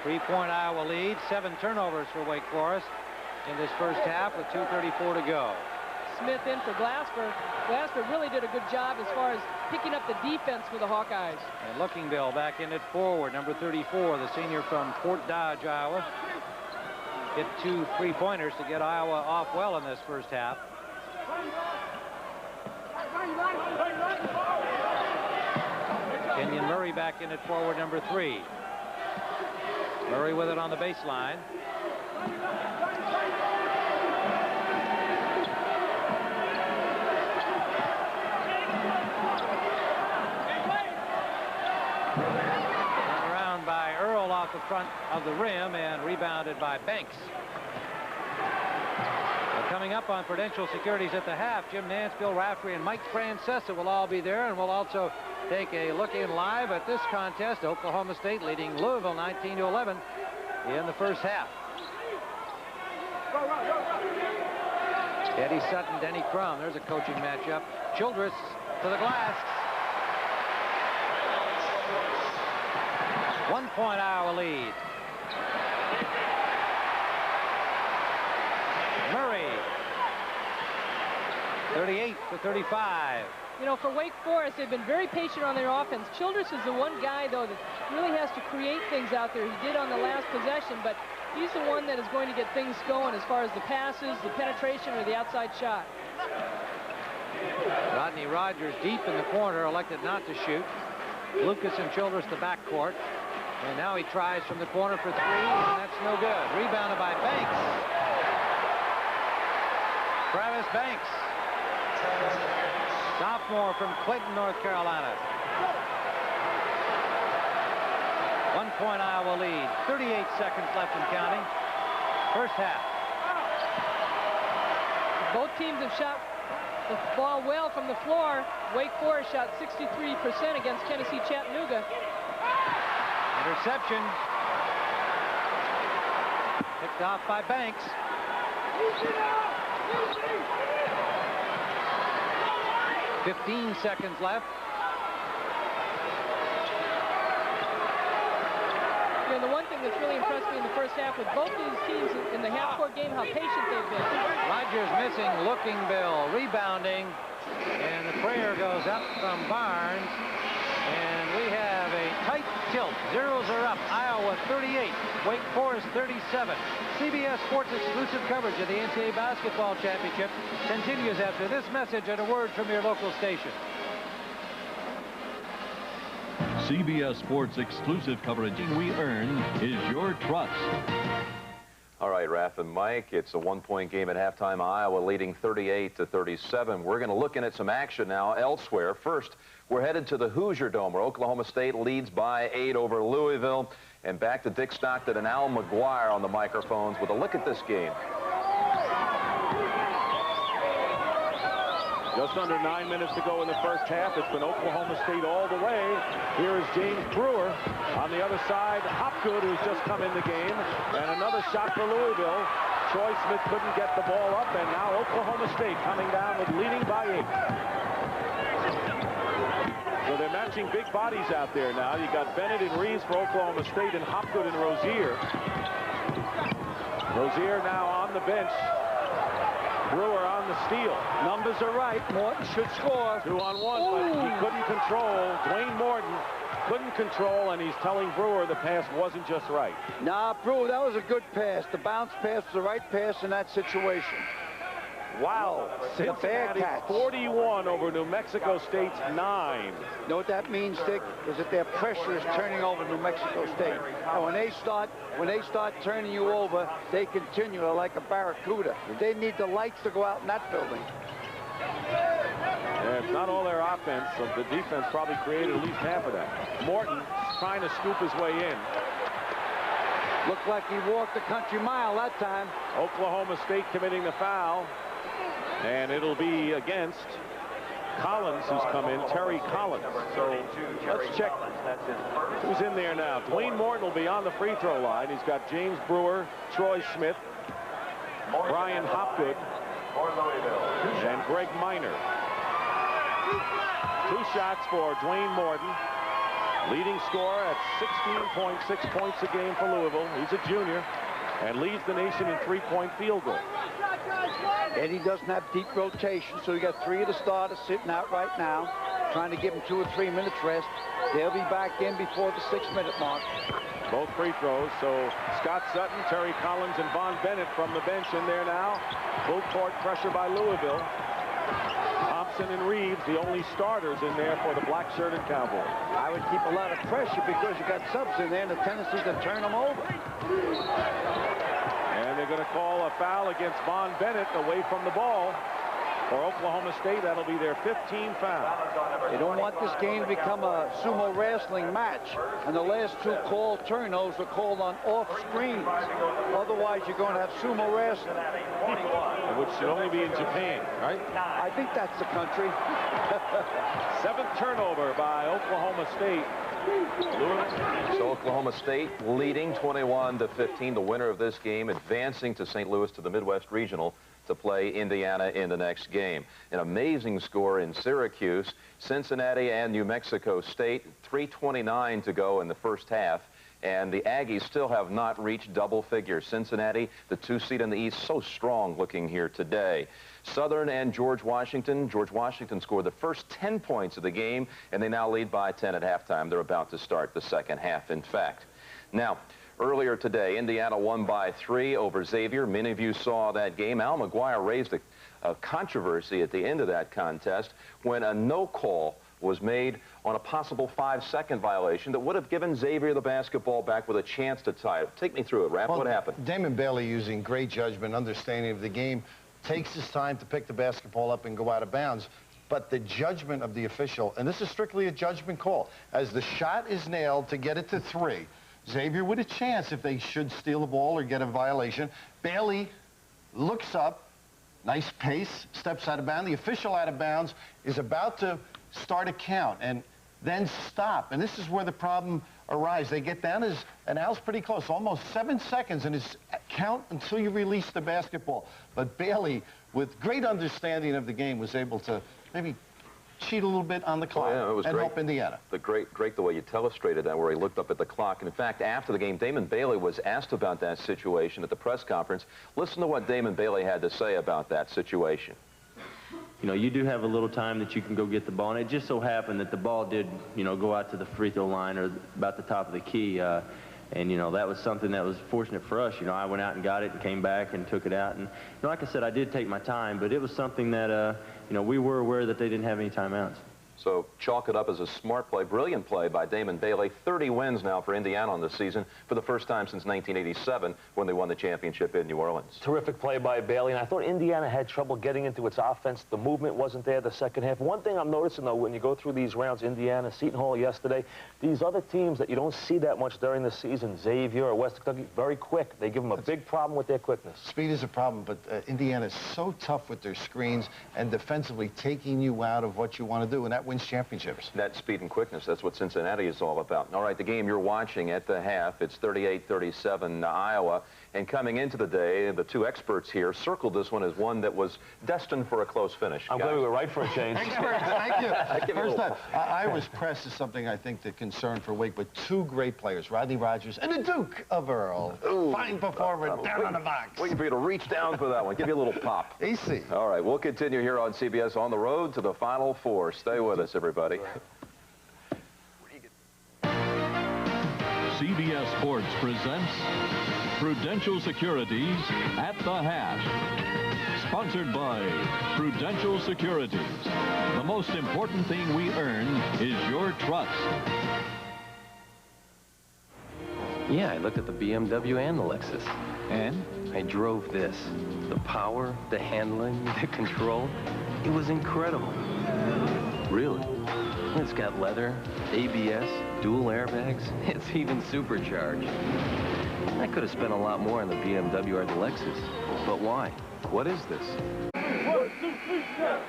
3-point Iowa lead, 7 turnovers for Wake Forest in this first half with 2:34 to go. Smith in for Glasper. Glasper really did a good job as far as picking up the defense for the Hawkeyes. And Lookingbill back in it forward, number 34, the senior from Fort Dodge, Iowa. Hit 2 3-pointers to get Iowa off well in this first half. Kenyon Murray back in it forward, number 3. Murray with it on the baseline. Around by Earl off the front of the rim and rebounded by Banks. Coming up on Prudential Securities at the half, Jim Nance, Bill Raftery, and Mike Francesa will all be there, and we'll also take a look in live at this contest. Oklahoma State leading Louisville 19-11 in the first half. Eddie Sutton, Denny Crum. There's a coaching matchup. Childress to the glass. 1 point Iowa lead. Murray, 38-35. You know, for Wake Forest, they've been very patient on their offense. Childress is the one guy, though, that really has to create things out there. He did on the last possession, but he's the one that is going to get things going as far as the passes, the penetration, or the outside shot. Rodney Rogers deep in the corner, elected not to shoot. Lucas and Childress the backcourt. And now he tries from the corner for 3, and that's no good. Rebounded by Banks. Travis Banks. Sophomore from Clinton, North Carolina. 1 point Iowa lead. 38 seconds left and counting. First half. Both teams have shot the ball well from the floor. Wake Forest shot 63% against Tennessee Chattanooga. Interception. Picked off by Banks. 15 seconds left. You know, the one thing that's really impressed me in the first half with both these teams in the half-court game, how patient they've been. Rogers missing, Lookingbill rebounding, and the prayer goes up from Barnes, and we have a tight tilt. Zeros are up. Iowa 38, Wake Forest 37. CBS Sports exclusive coverage of the NCAA Basketball Championship continues after this message and a word from your local station. CBS Sports exclusive coverage we earn is your trust. All right, Raph and Mike, it's a one-point game at halftime. Iowa leading 38-37. We're going to look in at some action now elsewhere. First, we're headed to the Hoosier Dome, where Oklahoma State leads by 8 over Louisville. And back to Dick Stockton and Al McGuire on the microphones with a look at this game. Just under 9 minutes to go in the first half. It's been Oklahoma State all the way. Here is James Brewer. On the other side, Hopgood, who's just come in the game. And another shot for Louisville. Troy Smith couldn't get the ball up, and now Oklahoma State coming down with leading by 8. So they're matching big bodies out there now. You got Bennett and Reeves for Oklahoma State, and Hopgood and Rozier. Rozier now on the bench. Brewer on the steal. Numbers are right. Morton should score. 2-on-1, but he couldn't control. Dwayne Morton couldn't control, and he's telling Brewer the pass wasn't just right. Nah, Brewer, that was a good pass. The bounce pass was the right pass in that situation. Wow. Cincinnati 41 over New Mexico State's 9. You know what that means, Dick? Is that their pressure is turning over New Mexico State. And when they start turning you over, they continue like a barracuda. They need the lights to go out in that building. Yeah, it's not all their offense, so the defense probably created at least half of that. Morton trying to scoop his way in. Looked like he walked a country mile that time. Oklahoma State committing the foul. And it'll be against Collins, who's come in, Terry Collins. So let's check who's in there now. Dwayne Morton will be on the free throw line. He's got James Brewer, Troy Smith, Brian Hopgood, and Greg Minor. 2 shots for Dwayne Morton. Leading scorer at 16.6 points a game for Louisville. He's a junior and leads the nation in 3-point field goal. Eddie doesn't have deep rotation, so you got 3 of the starters sitting out right now, trying to give them 2 or 3 minutes rest. They'll be back in before the 6-minute mark. Both free throws, so Scott Sutton, Terry Collins, and Von Bennett from the bench in there now. Full court pressure by Louisville. Thompson and Reeves, the only starters in there for the black-shirted Cowboys. I would keep a lot of pressure because you got subs in there and the tendency to turn them over. And they're going to call a foul against Von Bennett away from the ball. For Oklahoma State, that'll be their 15th foul. They don't want this game to become a sumo wrestling match. And the last 2 called turnovers were called on off screens. Otherwise, you're going to have sumo wrestling. Which should only be in Japan, right? I think that's the country. 7th turnover by Oklahoma State. So Oklahoma State leading 21-15. The winner of this game advancing to St. Louis to the Midwest Regional to play Indiana in the next game. An amazing score in Syracuse. Cincinnati and New Mexico State. 3:29 to go in the first half. And the Aggies still have not reached double figures. Cincinnati, the 2 seed in the East, so strong looking here today. Southern and George Washington. George Washington scored the first 10 points of the game, and they now lead by 10 at halftime. They're about to start the second half, in fact. Now, earlier today, Indiana won by 3 over Xavier. Many of you saw that game. Al McGuire raised a controversy at the end of that contest when a no call was made on a possible 5-second violation that would have given Xavier the basketball back with a chance to tie it. Take me through it, Raph. Well, what happened? Damon Bailey, using great judgment, understanding of the game, takes his time to pick the basketball up and go out of bounds. But the judgment of the official, and this is strictly a judgment call, as the shot is nailed to get it to 3, Xavier with a chance if they should steal the ball or get a violation. Bailey looks up, nice pace, steps out of bounds. The official out of bounds is about to start a count and then stop. And this is where the problem arises. They get down and Al's pretty close, almost 7 seconds in his count until you release the basketball. But Bailey, with great understanding of the game, was able to maybe cheat a little bit on the clock and help Indiana. Great the way you illustrated that, where he looked up at the clock. And in fact, after the game, Damon Bailey was asked about that situation at the press conference. Listen to what Damon Bailey had to say about that situation. You know, you do have a little time that you can go get the ball, and it just so happened that the ball did, you know, go out to the free throw line or about the top of the key, and, you know, that was something that was fortunate for us. You know, I went out and got it and came back and took it out, and, you know, like I said, I did take my time, but it was something that, you know, we were aware that they didn't have any timeouts. So chalk it up as a smart play, brilliant play by Damon Bailey. 30 wins now for Indiana on this season for the first time since 1987 when they won the championship in New Orleans. Terrific play by Bailey, and I thought Indiana had trouble getting into its offense. The movement wasn't there the second half. One thing I'm noticing, though, when you go through these rounds, Indiana, Seton Hall yesterday, these other teams that you don't see that much during the season, Xavier or West Kentucky, very quick. They give them a big problem with their quickness. Speed is a problem, but Indiana is so tough with their screens and defensively taking you out of what you want to do, and that wins championships. That speed and quickness, that's what Cincinnati is all about. All right, the game you're watching at the half, it's 38-37 Iowa. And coming into the day, the two experts here circled this one as one that was destined for a close finish. I'm glad we were right for a change. Experts, thank you. First time, Iowa's press is something I think that concern for Wake, but two great players, Rodney Rogers and the Duke of Earl. Ooh, fine performer down on the box. Waiting for you to reach down for that one. Give you a little pop. Easy. All right, we'll continue here on CBS On the Road to the Final Four. Stay with us, everybody. CBS Sports presents Prudential Securities at the Half. Sponsored by Prudential Securities. The most important thing we earn is your trust. Yeah, I looked at the BMW and the Lexus. And? I drove this. The power, the handling, the control. It was incredible. Really? It's got leather, ABS, dual airbags. It's even supercharged. I could have spent a lot more on the BMW or the Lexus. But why? What is this? 1, 2, 3, 4.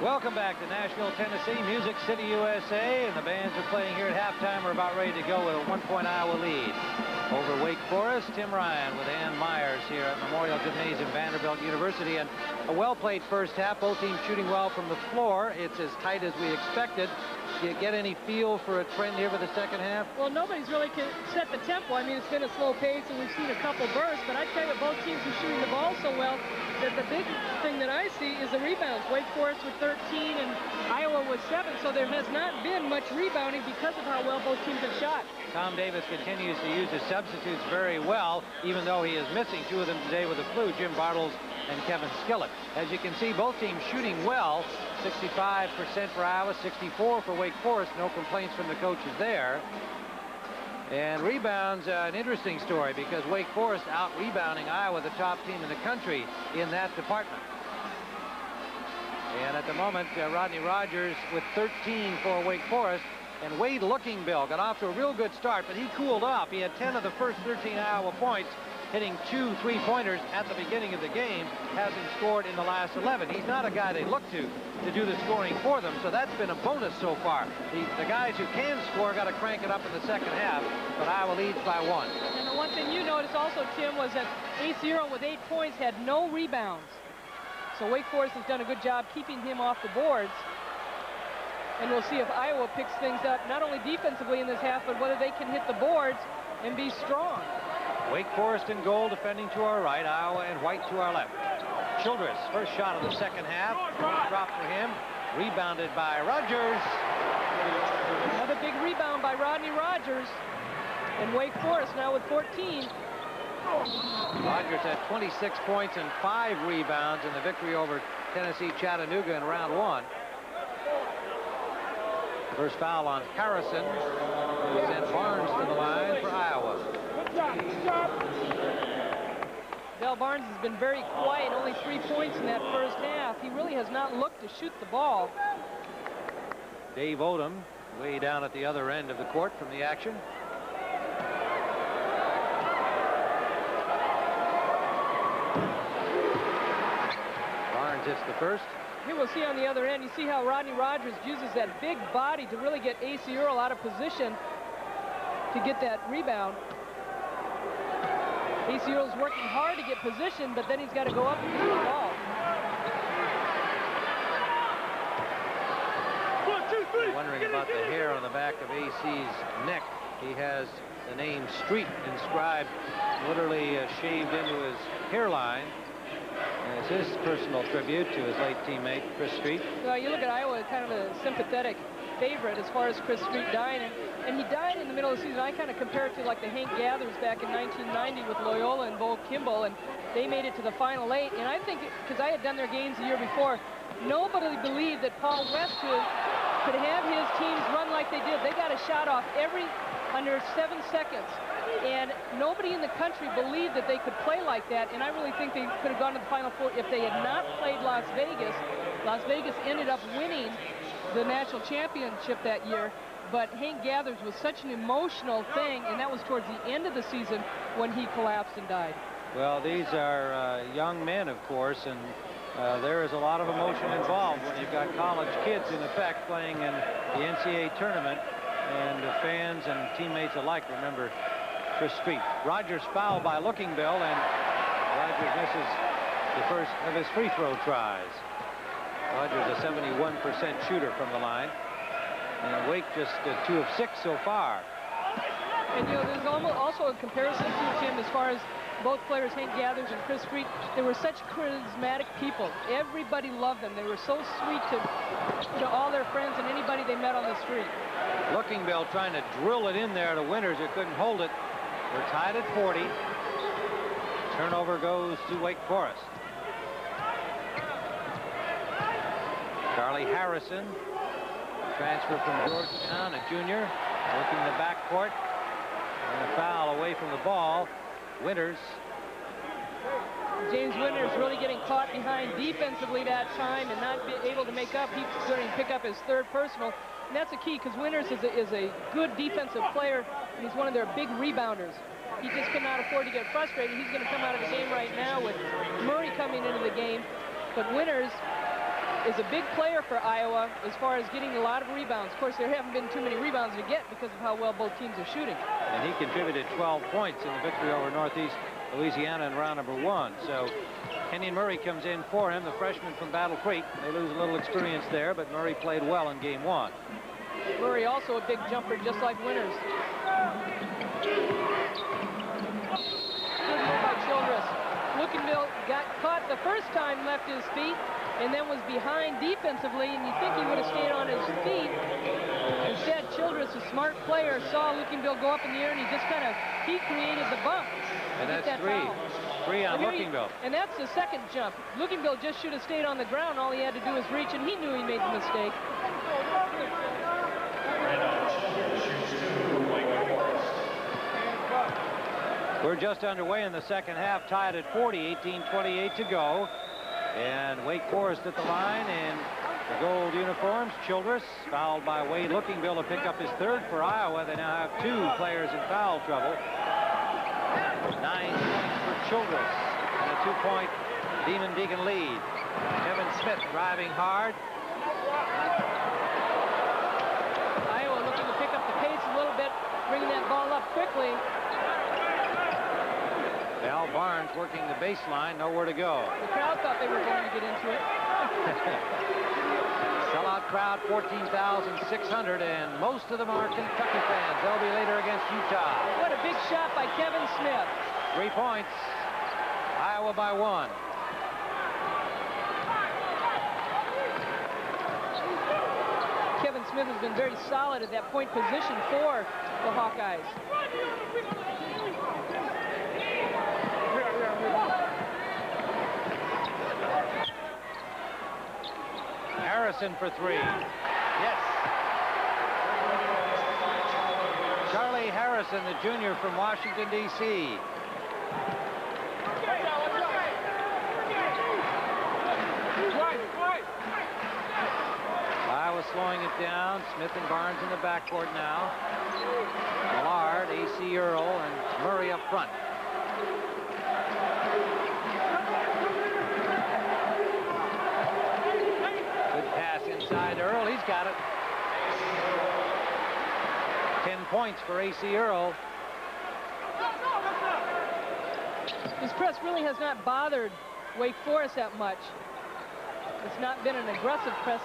Welcome back to Nashville, Tennessee, Music City, USA. And the bands are playing here at halftime. We're about ready to go with a 1-point Iowa lead. Over Wake Forest, Tim Ryan with Ann Myers here at Memorial Gymnasium, Vanderbilt University. And a well-played first half. Both teams shooting well from the floor. It's as tight as we expected. Do you get any feel for a trend here for the second half? Well, nobody's really set the tempo. I mean, it's been a slow pace, and we've seen a couple bursts. But I tell you, both teams are shooting the ball so well that the big thing that I see is the rebounds. Wake Forest with 13 and Iowa with 7. So there has not been much rebounding because of how well both teams have shot. Tom Davis continues to use his substitutes very well, even though he is missing two of them today with the flu, Jim Bartles and Kevin Skillett. As you can see, both teams shooting well. 65% for Iowa, 64% for Wake Forest. No complaints from the coaches there. And rebounds, an interesting story, because Wake Forest out-rebounding Iowa, the top team in the country in that department. And at the moment, Rodney Rogers with 13 for Wake Forest. And Wade Lookingbill got off to a real good start, but he cooled off. He had 10 of the first 13 Iowa points, hitting 2 3-pointers at the beginning of the game. Hasn't scored in the last 11. He's not a guy they look to do the scoring for them, so that's been a bonus so far. The guys who can score got to crank it up in the second half, but Iowa leads by 1. And the one thing you noticed also, Tim, was that Ace Earl with 8 points had no rebounds. So Wake Forest has done a good job keeping him off the boards. And we'll see if Iowa picks things up, not only defensively in this half, but whether they can hit the boards and be strong. Wake Forest in goal, defending to our right, Iowa and white to our left. Childress, first shot of the second half. Dropped for him. Rebounded by Rogers. Another big rebound by Rodney Rogers. And Wake Forest now with 14. Rogers had 26 points and 5 rebounds in the victory over Tennessee Chattanooga in round 1. First foul on Harrison. Sent Barnes to the line for Iowa. Del Barnes has been very quiet, only 3 points in that first half. He really has not looked to shoot the ball. Dave Odom way down at the other end of the court from the action. Barnes hits the first. Here we'll see on the other end, you see how Rodney Rogers uses that big body to really get A.C. Earl out of position to get that rebound. A.C. Earl's working hard to get position, but then he's got to go up and get the ball. 1, 2, 3. Wondering about the hair on the back of A.C.'s neck. He has the name Street inscribed, literally shaved into his hairline. It's his personal tribute to his late teammate, Chris Street. Well, you look at Iowa, kind of a sympathetic favorite as far as Chris Street dying. And he died in the middle of the season. I kind of compare it to like the Hank Gathers back in 1990 with Loyola and Bo Kimball, and they made it to the Final 8. And I think, because I had done their games the year before, nobody believed that Paul Westwood could have his teams run like they did. They got a shot off under 7 seconds. And nobody in the country believed that they could play like that. And I really think they could have gone to the Final Four if they had not played Las Vegas. Las Vegas ended up winning the national championship that year. But Hank Gathers was such an emotional thing, and that was towards the end of the season when he collapsed and died. Well, these are young men, of course, and there is a lot of emotion involved when you've got college kids, in effect, playing in the NCAA tournament, and fans and teammates alike remember Chris Street. Rogers fouled by Looking Bill, and Rogers misses the first of his free throw tries. Rogers a 71% shooter from the line, and Wake just 2 of 6 so far. And you know, there's also a comparison to Tim as far as both players, Hank Gathers and Chris Street. They were such charismatic people. Everybody loved them. They were so sweet to all their friends and anybody they met on the street. Looking Bill trying to drill it in there to Winters, who couldn't hold it. We're tied at 40. Turnover goes to Wake Forest. Charlie Harrison, transfer from Georgetown, a junior, working the backcourt. And a foul away from the ball. Winters. James Winters really getting caught behind defensively that time and not be able to make up. He's starting to pick up his 3rd personal. And that's a key, because Winters is a good defensive player, and he's one of their big rebounders. He just cannot afford to get frustrated. He's going to come out of the game right now with Murray coming into the game. But Winters is a big player for Iowa as far as getting a lot of rebounds. Of course, there haven't been too many rebounds to get because of how well both teams are shooting. And he contributed 12 points in the victory over Northeast Louisiana in round number 1. So Kenyon Murray comes in for him, the freshman from Battle Creek. They lose a little experience there, but Murray played well in game 1. Murray also a big jumper, just like Winters. Good move by Childress. Lookinville got caught the first time, left his feet, and then was behind defensively, and you think he would have stayed on his feet. Instead, Childress, a smart player, saw Lookinville go up in the air, and he created the bump. And that's three on Lookinville. And that's the second jump. Lookinville just should have stayed on the ground. All he had to do was reach, and he knew he made the mistake. We're just underway in the second half, tied at 40, 18:28 to go. And Wake Forest at the line in the gold uniforms. Childress fouled by Wade Lookingbill to pick up his 3rd for Iowa. They now have 2 players in foul trouble. 9 points for Childress and a 2-point Demon Deacon lead. Kevin Smith driving hard. Iowa looking to pick up the pace a little bit, bringing that ball up quickly. Al Barnes working the baseline, nowhere to go. The crowd thought they were going to get into it. Sellout crowd, 14,600, and most of them are Kentucky fans. They'll be later against Utah. What a big shot by Kevin Smith. 3 points. Iowa by 1. Kevin Smith has been very solid at that point position for the Hawkeyes. Harrison for 3. Yes. Charlie Harrison, the junior from Washington, D.C. Iowa slowing it down. Smith and Barnes in the backcourt now. Millard, A.C. Earl, and Murray up front. Pass inside Earl. He's got it. 10 points for A.C. Earl. This press really has not bothered Wake Forest that much. It's not been an aggressive press.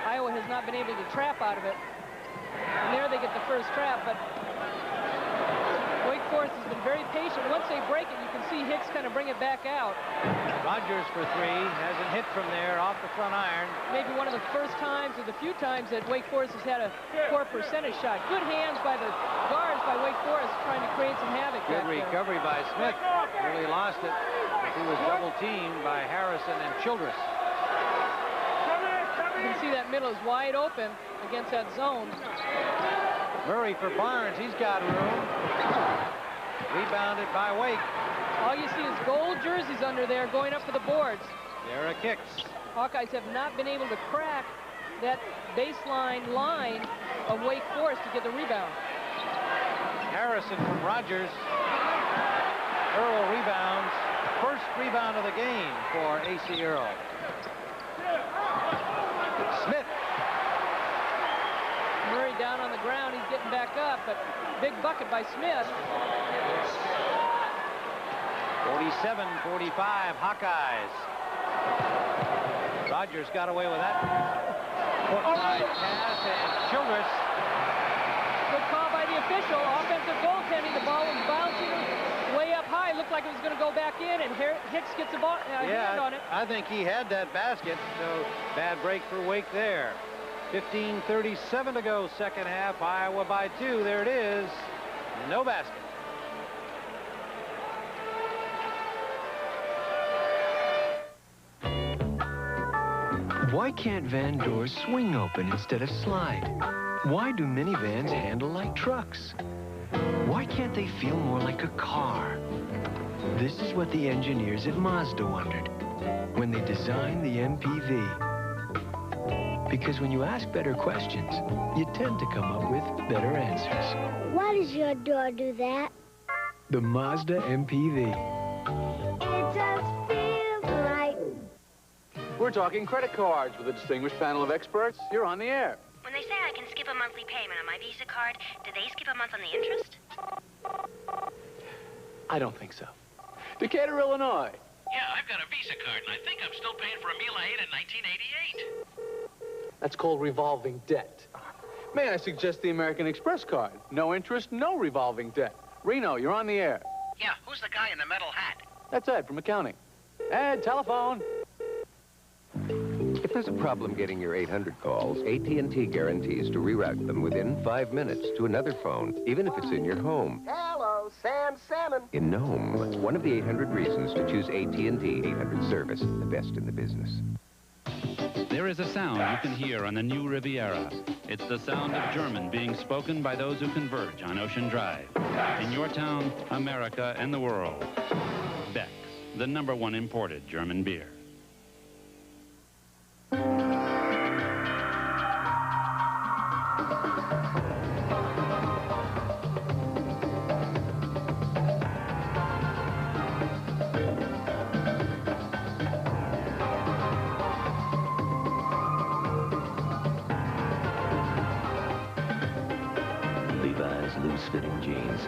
Iowa has not been able to trap out of it. And there they get the first trap, but Wake Forest has been very patient. Once they break it, you can see Hicks kind of bring it back out. Rogers for three. Hasn't hit from there off the front iron. Maybe one of the first times or the few times that Wake Forest has had a poor percentage shot. Good hands by the guards by Wake Forest trying to create some havoc. Good recovery by Smith. Really lost it. He was double teamed by Harrison and Childress. You can see that middle is wide open against that zone. Murray for Barnes. He's got room. Rebounded by Wake. All you see is gold jerseys under there going up for the boards. There are kicks. Hawkeyes have not been able to crack that baseline line of Wake Forest to get the rebound. Harrison from Rogers. Earl rebounds. First rebound of the game for A.C. Earl. Smith. Murray down on the ground. He's getting back up, but big bucket by Smith. 47-45 Hawkeyes. Rogers got away with that. Foot-side pass, and Childress. Good call by the official. Offensive goaltending. The ball was bouncing way up high. Looked like it was going to go back in, and Hicks gets a hand on it. I think he had that basket, so bad break for Wake there. 15:37 to go, second half. Iowa by 2. There it is. No basket. Why can't van doors swing open instead of slide? Why do minivans handle like trucks? Why can't they feel more like a car? This is what the engineers at Mazda wondered when they designed the MPV. Because when you ask better questions, you tend to come up with better answers. Why does your door do that? The Mazda MPV. It just feels right. We're talking credit cards with a distinguished panel of experts. You're on the air. When they say I can skip a monthly payment on my Visa card, do they skip a month on the interest? I don't think so. Decatur, Illinois. Yeah, I've got a Visa card, and I think I'm still paying for a meal I ate in 1988. That's called revolving debt. May I suggest the American Express card? No interest, no revolving debt. Reno, you're on the air. Yeah, who's the guy in the metal hat? That's Ed from accounting. Ed, telephone. If there's a problem getting your 800 calls, AT&T guarantees to reroute them within 5 minutes to another phone, even if it's in your home. Hello, Sam Salmon. In Nome, it's one of the 800 reasons to choose AT&T 800 service, the best in the business. There is a sound you can hear on the new Riviera. It's the sound of German being spoken by those who converge on Ocean Drive. In your town, America, and the world. Beck's, the #1 imported German beer. Levi's loose-fitting jeans.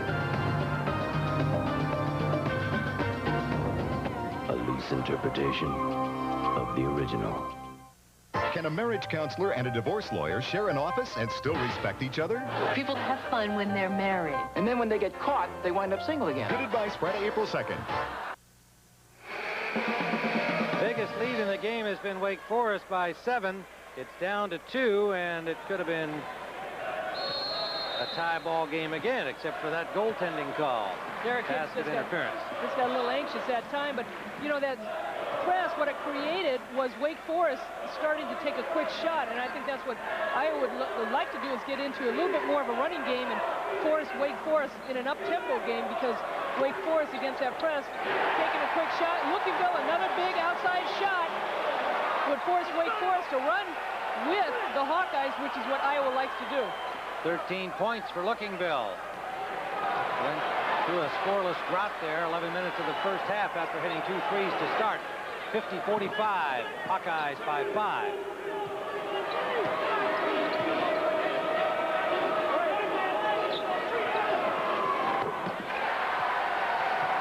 A loose interpretation of the original. Can a marriage counselor and a divorce lawyer share an office and still respect each other? People have fun when they're married. And then when they get caught, they wind up single again. Good advice, Friday, April 2nd. Biggest lead in the game has been Wake Forest by 7. It's down to 2, and it could have been a tie ball game again, except for that goaltending call. Derek Hicks Passive interference. Just got a little anxious that time, but you know that press, what it created was Wake Forest starting to take a quick shot, and I think that's what Iowa would like to do, is get into a little bit more of a running game and force Wake Forest in an up-tempo game, because Wake Forest against that press, taking a quick shot. Lookingville, another big outside shot, would force Wake Forest to run with the Hawkeyes, which is what Iowa likes to do. 13 points for Lookingville. Went through a scoreless drought there, 11 minutes of the first half after hitting 2 threes to start. 50-45, Hawkeyes by 5.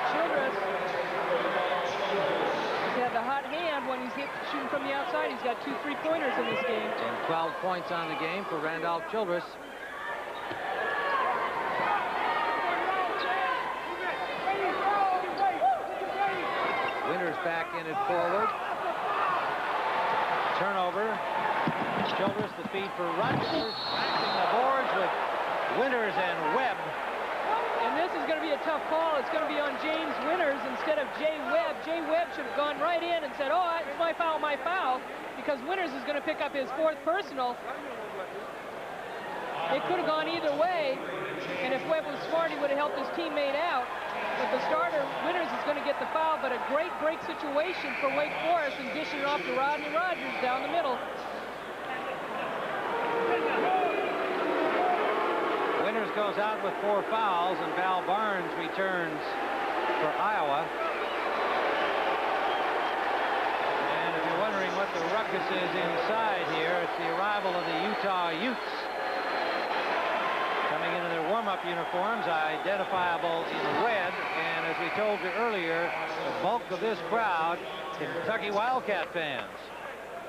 Childress has had the hot hand when he's shooting from the outside. He's got 2 3-pointers in this game. And 12 points on the game for Randolph Childress. back in it forward. Turnover. Childress the feed for Rogers. Crashing the boards with Winters and Webb. And this is going to be a tough call. It's going to be on James Winters instead of Jay Webb. Jay Webb should have gone right in and said, oh, it's my foul, because Winters is going to pick up his 4th personal. It could have gone either way, and if Webb was smart, he would have helped his teammate out. But the starter, Winters, is going to get the foul, but a great break situation for Wake Forest and dishing it off to Rodney Rogers down the middle. Winters goes out with 4 fouls, and Val Barnes returns for Iowa. And if you're wondering what the ruckus is inside here, it's the arrival of the Utah Utes. Coming into their warm-up uniforms, identifiable in red, and as we told you earlier, the bulk of this crowd, Kentucky Wildcat fans.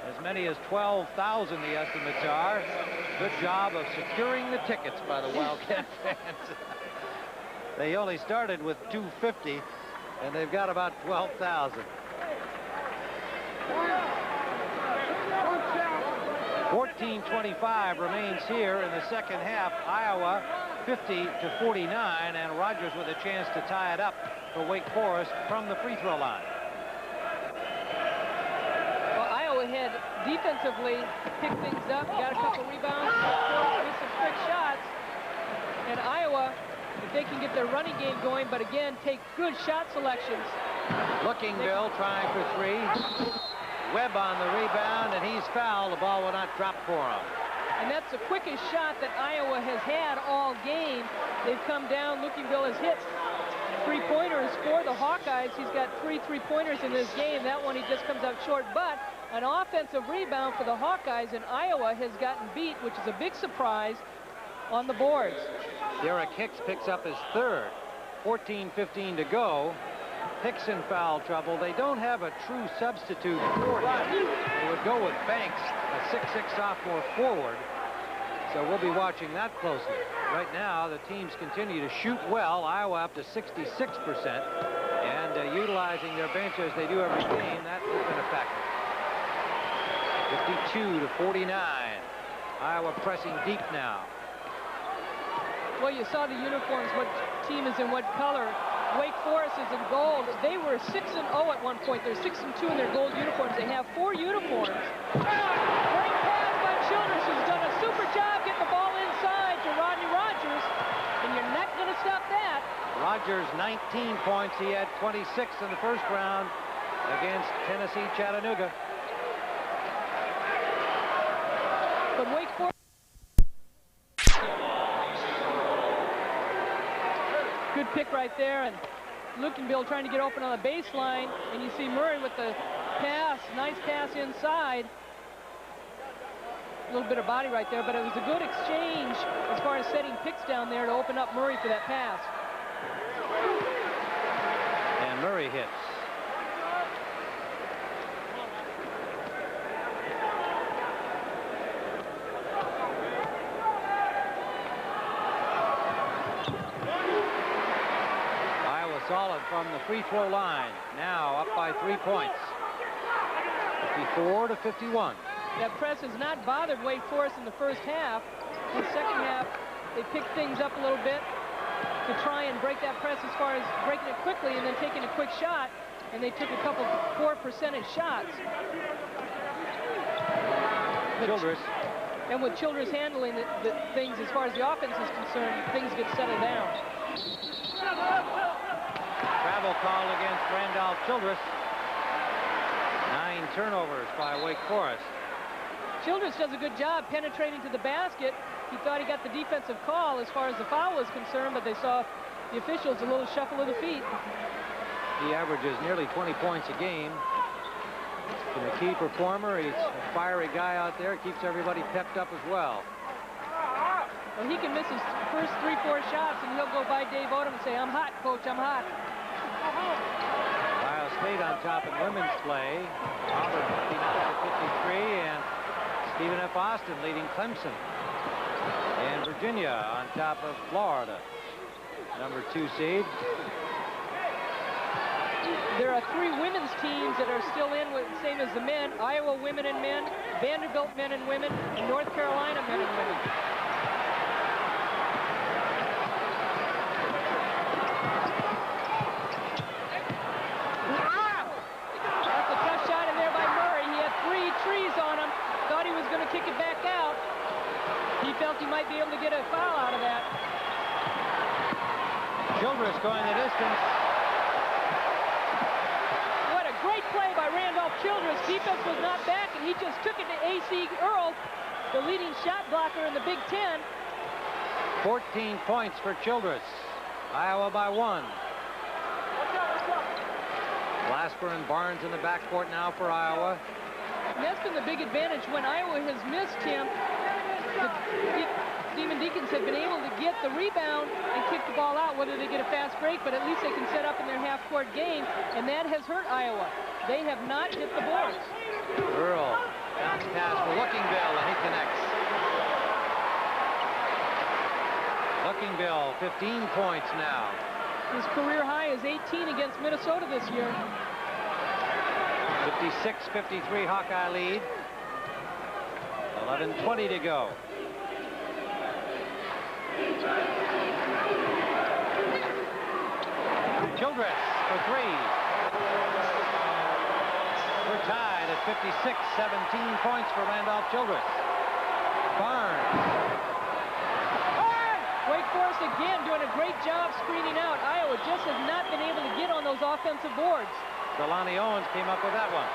As many as 12,000 the estimates are. Good job of securing the tickets by the Wildcat fans. They only started with 250, and they've got about 12,000. 14:25 remains here in the second half. Iowa 50-49, and Rogers with a chance to tie it up for Wake Forest from the free throw line. Well, Iowa had defensively picked things up, got a couple rebounds, with some quick shots. And Iowa, if they can get their running game going, but again, take good shot selections. Looking Bill, trying for 3. Webb on the rebound, and he's fouled. The ball will not drop for him. And that's the quickest shot that Iowa has had all game. They've come down. Lookingville has hit 3-pointers for the Hawkeyes. He's got 3 3-pointers in this game. That one he just comes up short. But an offensive rebound for the Hawkeyes, and Iowa has gotten beat, which is a big surprise on the boards. Derek Hicks picks up his 3rd. 14:15 to go. Hicks in foul trouble. They don't have a true substitute for him. They would go with Banks, a 6'6" sophomore forward. So we'll be watching that closely. Right now, the teams continue to shoot well. Iowa up to 66%. And utilizing their bench as they do every game, that has been a factor. 52-49. Iowa pressing deep now. Well, you saw the uniforms, what team is in what color. Wake Forest is in gold. They were 6-0 at one point. They're 6-2 in their gold uniforms. They have 4 uniforms. Great pass by Childress, who's done a super job getting the ball inside to Rodney Rogers, and you're not going to stop that. Rogers, 19 points. He had 26 in the first round against Tennessee Chattanooga. But Wake Forest. Good pick right there, and Lookingville trying to get open on the baseline, and you see Murray with the pass, nice pass inside. A little bit of body right there, but it was a good exchange as far as setting picks down there to open up Murray for that pass. And Murray hits. Solid from the free throw line. Now up by 3 points. 54-51. That press has not bothered Wake Forest in the first half. In the second half, they picked things up a little bit to try and break that press as far as breaking it quickly and then taking a quick shot. And they took a couple 4% shots. Childress. And with Childress handling the things as far as the offense is concerned, things get settled down. Travel call against Randolph Childress. 9 turnovers by Wake Forest. Childress does a good job penetrating to the basket. He thought he got the defensive call as far as the foul was concerned, but they saw the officials a little shuffle of the feet. He averages nearly 20 points a game. He's a key performer. He's a fiery guy out there. Keeps everybody pepped up as well. Well, he can miss his first 3-4 shots, and he'll go by Dave Odom and say, "I'm hot, coach, I'm hot." Ohio State on top in women's play. Auburn 59-53, and Stephen F. Austin leading Clemson. And Virginia on top of Florida, number 2 seed. There are 3 women's teams that are still in, with same as the men: Iowa women and men, Vanderbilt men and women, and North Carolina men and women. That's a tough shot in there by Murray. He had 3 trees on him. Thought he was going to kick it back out. He felt he might be able to get a foul out of that. Childress going the distance. What a great play by Randolph Childress. Defense was not back, and he just took it to A.C. Earl, the leading shot blocker in the Big Ten. 14 points for Childress. Iowa by 1. Glasper and Barnes in the backcourt now for Iowa. And that's been the big advantage when Iowa has missed him. The Demon Deacons have been able to get the rebound and kick the ball out, whether they get a fast break, but at least they can set up in their half-court game, and that has hurt Iowa. They have not hit the boards. Earl, bounce pass for Lookingbill, and he connects. Lookingbill, 15 points now. His career high is 18 against Minnesota this year. 56-53 Hawkeye lead. 11:20 to go. Childress for 3. We're tied at 56, 17 points for Randolph Childress. Barnes. Wake Forest again doing a great job screening out. Iowa just has not been able to get on those offensive boards. Trelawney Owens came up with that one.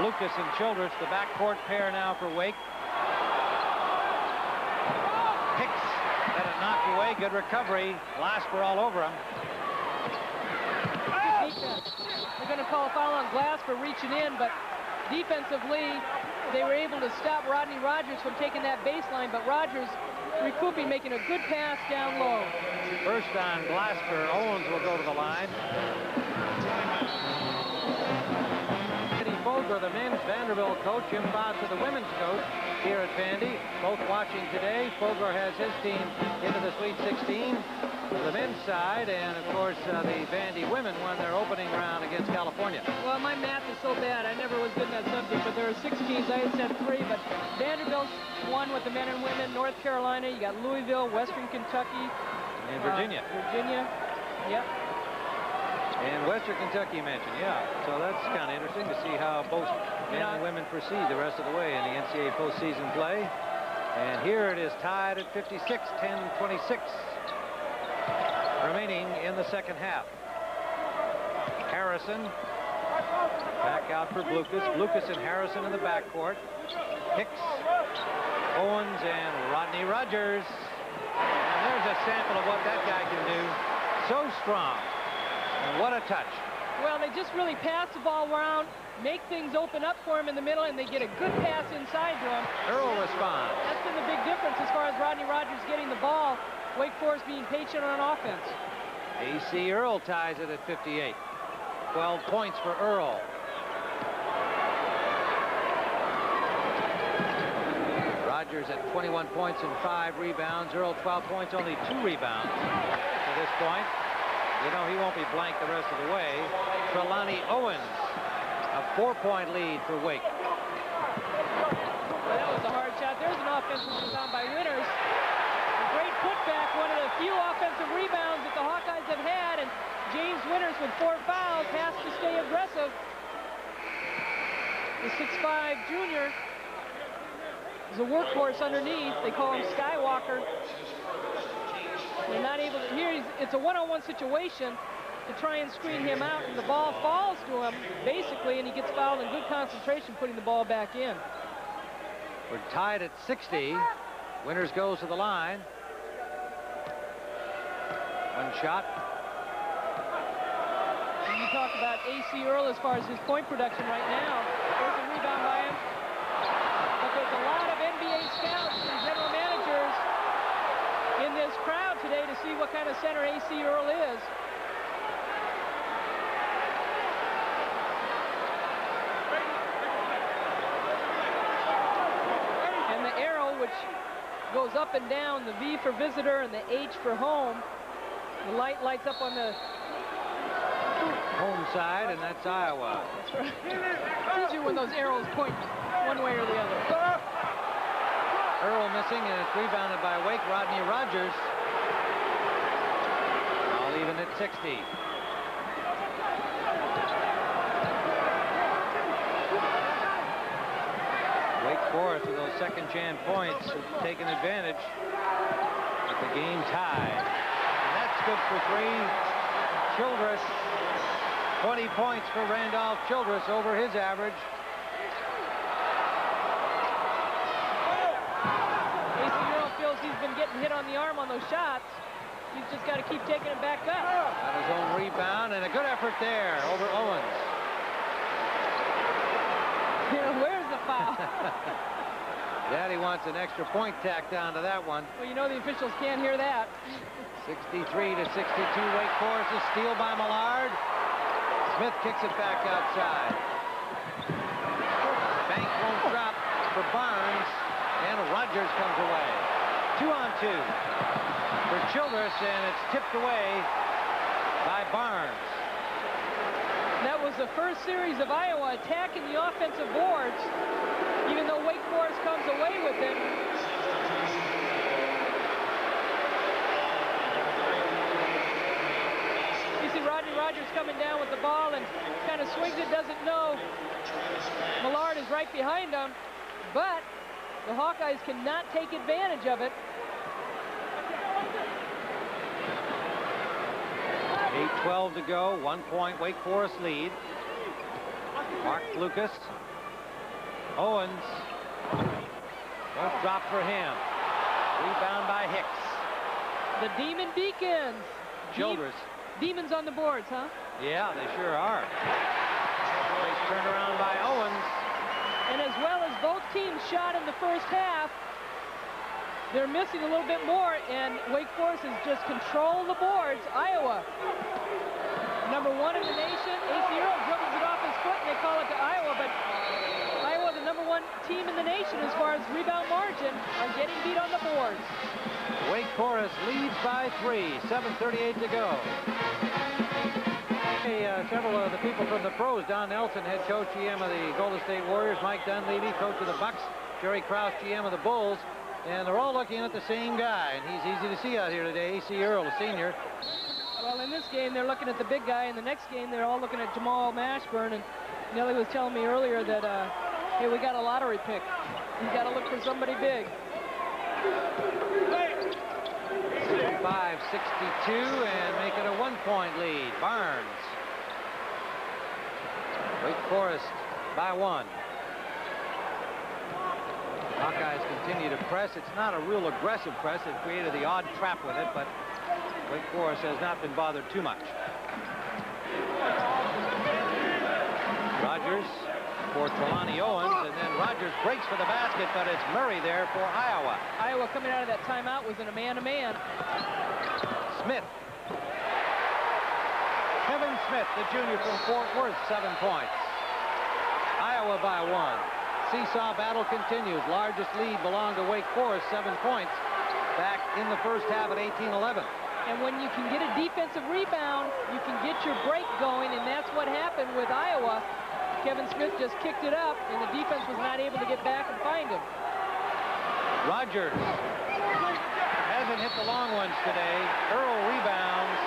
Lucas and Childress, the backcourt pair now for Wake. Hicks had it knocked away. Good recovery. Glasper all over him. They're going to call a foul on Glass for reaching in, but defensively, they were able to stop Rodney Rogers from taking that baseline, but Rogers recouping, making a good pass down low. First on Glasper. Owens will go to the line. Eddie Fogler, the men's Vanderbilt coach, Jim Foster, the women's coach here at Vandy. Both watching today. Fogler has his team into the Sweet 16. The men's side, and of course the Vandy women won their opening round against California. Well, my math is so bad. I never was good in that subject, but there are 6 teams. I had said 3, but Vanderbilt's won with the men and women. North Carolina, you got Louisville, Western Kentucky. And Virginia. Yep. And Western Kentucky mentioned, yeah. So that's kind of interesting to see how both men and women proceed the rest of the way in the NCAA postseason play. And here it is tied at 56, 10-26. Remaining in the second half. Harrison back out for Blucas. Blucas and Harrison in the backcourt. Hicks, Owens, and Rodney Rogers. And there's a sample of what that guy can do. So strong. And what a touch. Well, they just really pass the ball around, make things open up for him in the middle, and they get a good pass inside to him. Earl responds. That's been the big difference as far as Rodney Rogers getting the ball. Wake Forest being patient on offense. A.C. Earl ties it at 58. 12 points for Earl. Rogers at 21 points and 5 rebounds. Earl 12 points, only 2 rebounds to this point. You know, he won't be blank the rest of the way. Trelawney Owens, a 4-point lead for Wake. Well, that was a hard shot. There's an offensive rebound by Winters. A great putback, one of the few offensive rebounds that the Hawkeyes have had, and James Winters with 4 fouls has to stay aggressive. The 6'5" junior is a workhorse underneath. They call him Skywalker. They're not able to, here it's a one-on-one situation to try and screen him out, and the ball falls to him, basically, and he gets fouled in good concentration, putting the ball back in. We're tied at 60. Winters goes to the line. One shot. And you talk about A.C. Earl as far as his point production right now. There's a rebound by him. But there's a lot of NBA scouts and general managers in this crowd today to see what kind of center A.C. Earl is. And the arrow, which goes up and down, the V for visitor and the H for home. The light lights up on the home side, and that's Iowa. That's right. It's easier when those arrows point one way or the other. Earl missing, and it's rebounded by Wake. Rodney Rogers. All even at 60. Wake Forest with those second chance points have taken advantage. But the game's tied. And that's good for 3. Childress, 20 points for Randolph Childress over his average. AC Earl feels he's been getting hit on the arm on those shots. He's just got to keep taking it back up. Got his own rebound, and a good effort there over Owens. Where's the foul? Daddy wants an extra point tacked down to that one. Well, you know the officials can't hear that. 63 to 62, Wake Forest. A steal by Millard. Smith kicks it back outside. Bank won't drop for Barnes, and Rogers comes away. 2-on-2 for Childress, and it's tipped away by Barnes. That was the first series of Iowa attacking the offensive boards, even though Wake Forest comes away with it. You see Rodney Rogers coming down with the ball and kind of swings it, doesn't know Millard is right behind him, but the Hawkeyes cannot take advantage of it. 8:12 to go, 1 point Wake Forest lead. Mark Lucas. Owens. Don't drop for him. Rebound by Hicks. The Demon Deacons. Childress. Demons on the boards, huh? Yeah, they sure are. Nice turnaround by Owens. And as well as both teams shot in the first half, they're missing a little bit more, and Wake Forest has just controlled the boards. Iowa, number 1 in the nation. AC Earl dribbles it off his foot, and they call it to Iowa, but Iowa, the number 1 team in the nation as far as rebound margin, are getting beat on the boards. Wake Forest leads by 3, 7:38 to go. Hey, several of the people from the pros, Don Nelson, head coach, GM of the Golden State Warriors, Mike Dunleavy, coach of the Bucks, Jerry Krause, GM of the Bulls, and they're all looking at the same guy, and he's easy to see out here today, AC Earl, the senior. Well, in this game, they're looking at the big guy. In the next game, they're all looking at Jamal Mashburn, and Nelly was telling me earlier that, hey, we got a lottery pick. You got to look for somebody big. 65-62, and make it a 1-point lead. Barnes. Wake Forest by 1. Hawkeyes continue to press. It's not a real aggressive press. It created the odd trap with it, but Wake Forest has not been bothered too much. Rogers for Trelawney Owens, and then Rogers breaks for the basket, but it's Murray there for Iowa. Iowa coming out of that timeout was in a man-to-man. Smith. Kevin Smith, the junior from Fort Worth, 7 points. Iowa by 1. Seesaw battle continues. Largest lead belonged to Wake Forest, 7 points, back in the first half at 18-11. And when you can get a defensive rebound, you can get your break going, and that's what happened with Iowa. Kevin Smith just kicked it up, and the defense was not able to get back and find him. Rogers hasn't hit the long ones today. Earl rebounds.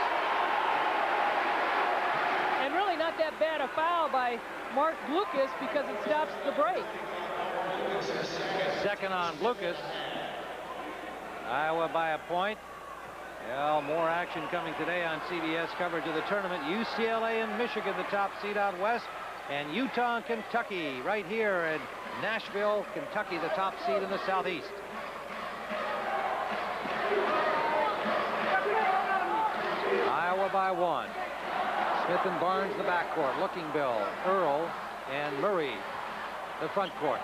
And really not that bad a foul by Mark Lucas because it stops the break. Second on Lucas. Iowa by a point. Well, more action coming today on CBS coverage of the tournament. UCLA and Michigan, the top seed out west, and Utah and Kentucky right here in Nashville, Kentucky, the top seed in the southeast. Iowa by 1. Smith and Barnes, the backcourt. Lookingbill, Earl, and Murray, the front court.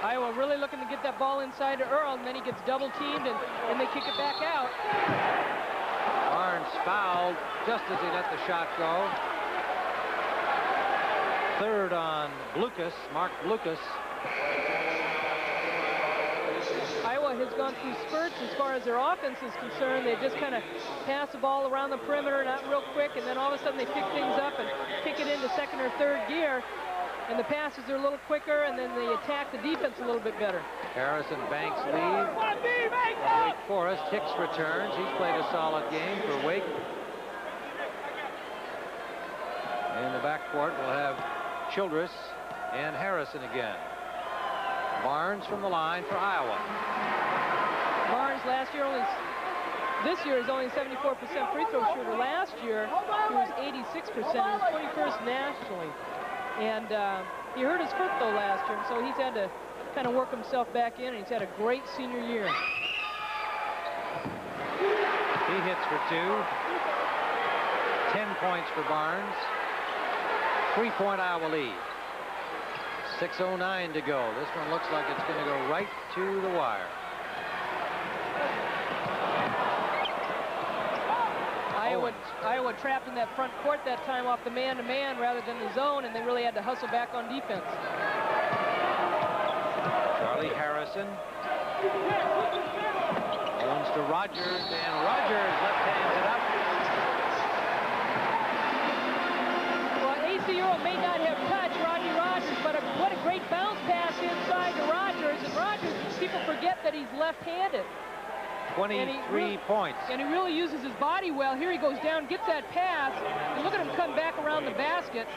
Iowa really looking to get that ball inside to Earl, and then he gets double-teamed, and they kick it back out. Barnes fouled just as he let the shot go. Third on Lucas, Mark Lucas. Iowa has gone through spurts as far as their offense is concerned. They just kind of pass the ball around the perimeter, not real quick, and then all of a sudden they pick things up and kick it into second or third gear. And the passes are a little quicker, and then they attack the defense a little bit better. Harrison Banks lead. Wake Forest. Hicks returns. He's played a solid game for Wake. In the backcourt, we'll have Childress and Harrison again. Barnes from the line for Iowa. Barnes last year this year is only 74% free throw shooter. Last year, he was 86%. He was 21st nationally. And he hurt his foot, though, last year, so he's had to kind of work himself back in, and he's had a great senior year. He hits for 2. 10 points for Barnes. 3-point Iowa lead. 6:09 to go. This one looks like it's going to go right to the wire. Iowa trapped in that front court that time off the man-to-man rather than the zone, and they really had to hustle back on defense. Charlie Harrison owns to Rogers, and Rogers left-hands it up. Well, A.C. Earl may not have touched Rodney Rogers, but what a great bounce pass inside to Rogers, and Rogers, people forget that he's left-handed. 23 points. And he really uses his body well. Here he goes down, gets that pass, and look at him come back around the basket,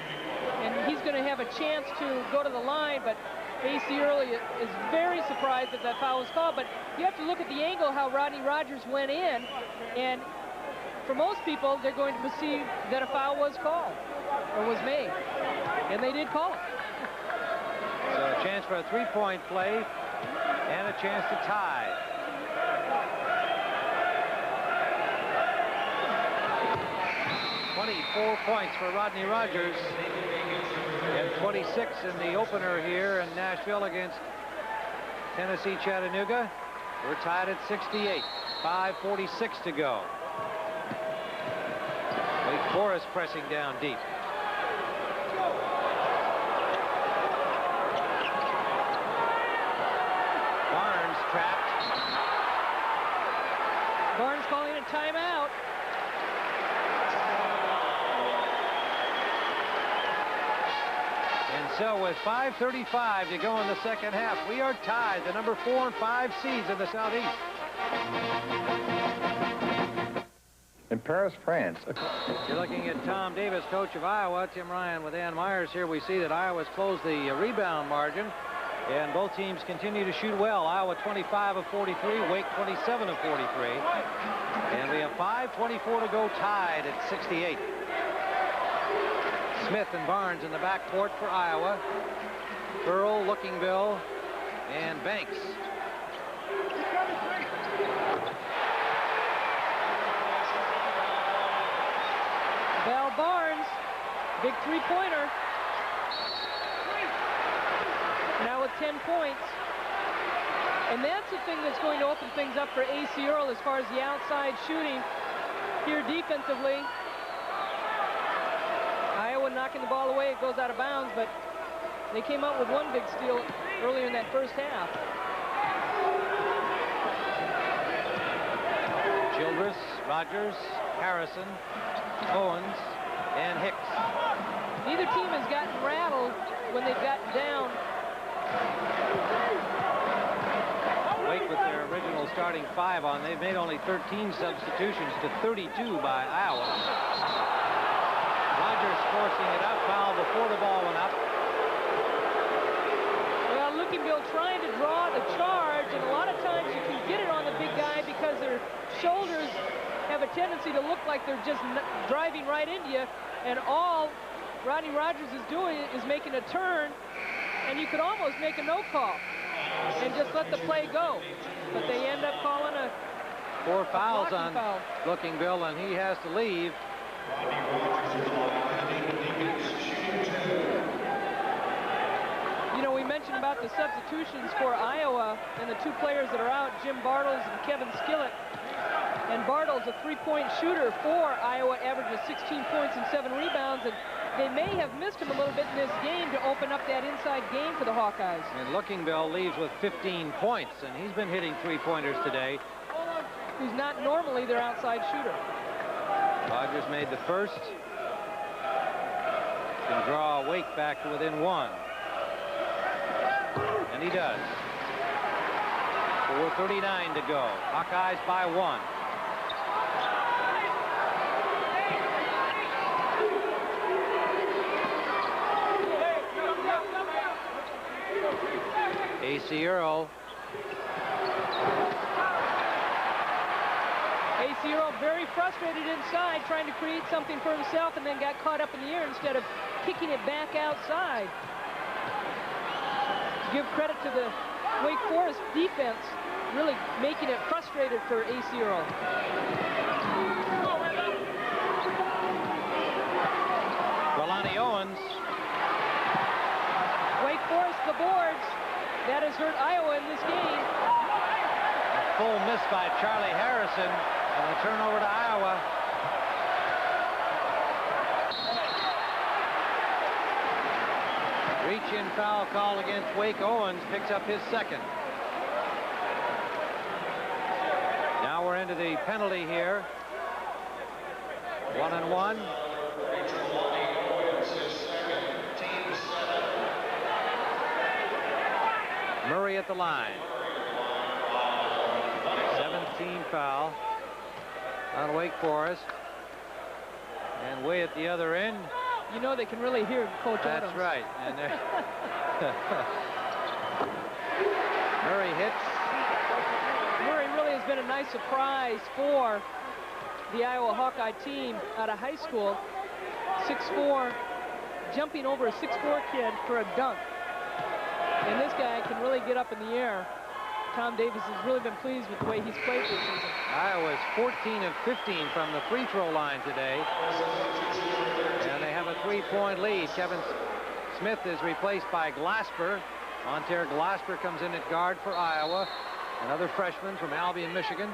and he's going to have a chance to go to the line, but A.C. Early is very surprised that that foul was called, but you have to look at the angle how Rodney Rogers went in, and for most people, they're going to perceive that a foul was called, or was made, and they did call it. So a chance for a 3-point play, and a chance to tie. 24 points for Rodney Rogers, and 26 in the opener here in Nashville against Tennessee Chattanooga. We're tied at 68. 5:46 to go. Wake Forest pressing down deep. Barnes trapped. Barnes calling a timeout. And so with 5:35 to go in the second half, we are tied, the number 4 and 5 seeds in the Southeast. In Paris, France. You're looking at Tom Davis, coach of Iowa. Tim Ryan with Ann Myers here. We see that Iowa's closed the rebound margin, and both teams continue to shoot well. Iowa 25 of 43, Wake 27 of 43. And we have 5:24 to go, tied at 68. Smith and Barnes in the backcourt for Iowa. Earl, Lookingbill, and Banks. Val Barnes, big three-pointer. Now with 10 points. And that's the thing that's going to open things up for A.C. Earl as far as the outside shooting here defensively. Iowa knocking the ball away, it goes out of bounds, but they came out with one big steal earlier in that first half. Childress, Rogers, Harrison, Owens, and Hicks. Neither team has gotten rattled when they've gotten down. Wake with their original starting 5 on. They've made only 13 substitutions to 32 by Iowa. Rogers forcing it up, foul before the ball went up. Well, Lookingbill trying to draw the charge, and a lot of times you can get it on the big guy because their shoulders have a tendency to look like they're just driving right into you, and all Rodney Rogers is doing is making a turn, and you could almost make a no call and just let the play go. But they end up calling a 4 fouls on foul. Lookingbill, and he has to leave. You know, we mentioned about the substitutions for Iowa and the 2 players that are out, Jim Bartles and Kevin Skillett. And Bartles, a 3-point shooter for Iowa, averages 16 points and 7 rebounds. And they may have missed him a little bit in this game to open up that inside game for the Hawkeyes. And Lookingbill leaves with 15 points, and he's been hitting three-pointers today. Who's not normally their outside shooter. Rogers made the first. Can draw Wake back to within one. And he does. 4:39 to go. Hawkeyes by one. A.C. Earl. A.C. Earl very frustrated inside, trying to create something for himself, and then got caught up in the air instead of kicking it back outside. Give credit to the Wake Forest defense, really making it frustrated for A.C. Earl. Relani Owens. Wake Forest, the boards. That has hurt Iowa in this game. A full miss by Charlie Harrison, and a turnover to Iowa. Reach-in foul call against Wake. Owens picks up his second. Now we're into the penalty here. 1-on-1. Murray at the line. 17 foul on Wake Forest. And way at the other end. You know they can really hear Coach Adams. That's right. And Murray hits. Murray really has been a nice surprise for the Iowa Hawkeye team out of high school. 6'4", jumping over a 6'4" kid for a dunk. And this guy can really get up in the air. Tom Davis has really been pleased with the way he's played this season. Iowa's 14 of 15 from the free throw line today. And they have a 3-point lead. Kevin Smith is replaced by Glasper. Monter Glasper comes in at guard for Iowa. Another freshman from Albion, Michigan.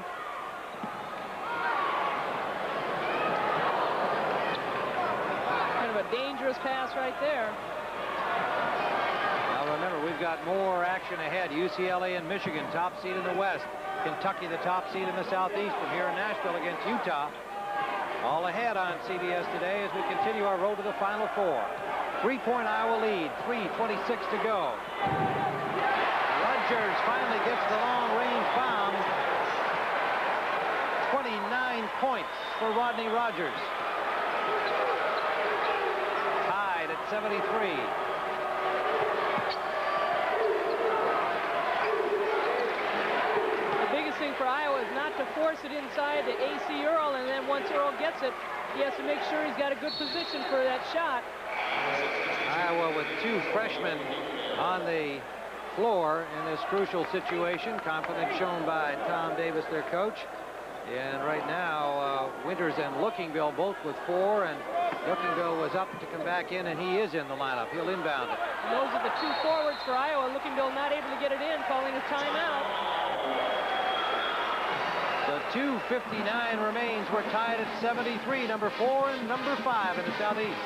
Kind of a dangerous pass right there. Now remember, we've got more action ahead. UCLA and Michigan, top seed in the West. Kentucky, the top seed in the Southeast, from here in Nashville against Utah. All ahead on CBS today as we continue our road to the Final Four. 3-point Iowa lead, 3:26 to go. Rogers finally gets the long-range bomb. 29 points for Rodney Rogers. Tied at 73. Thing for Iowa is not to force it inside to A.C. Earl, and then once Earl gets it, he has to make sure he's got a good position for that shot. Iowa with two freshmen on the floor in this crucial situation. Confidence shown by Tom Davis, their coach. And right now, Winters and Lookingbill both with 4, and Lookingbill was up to come back in, and he is in the lineup. He'll inbound it. And those are the two forwards for Iowa. Lookingbill not able to get it in, calling a timeout. So 2:59 remains. We're tied at 73, number 4 and number 5 in the Southeast.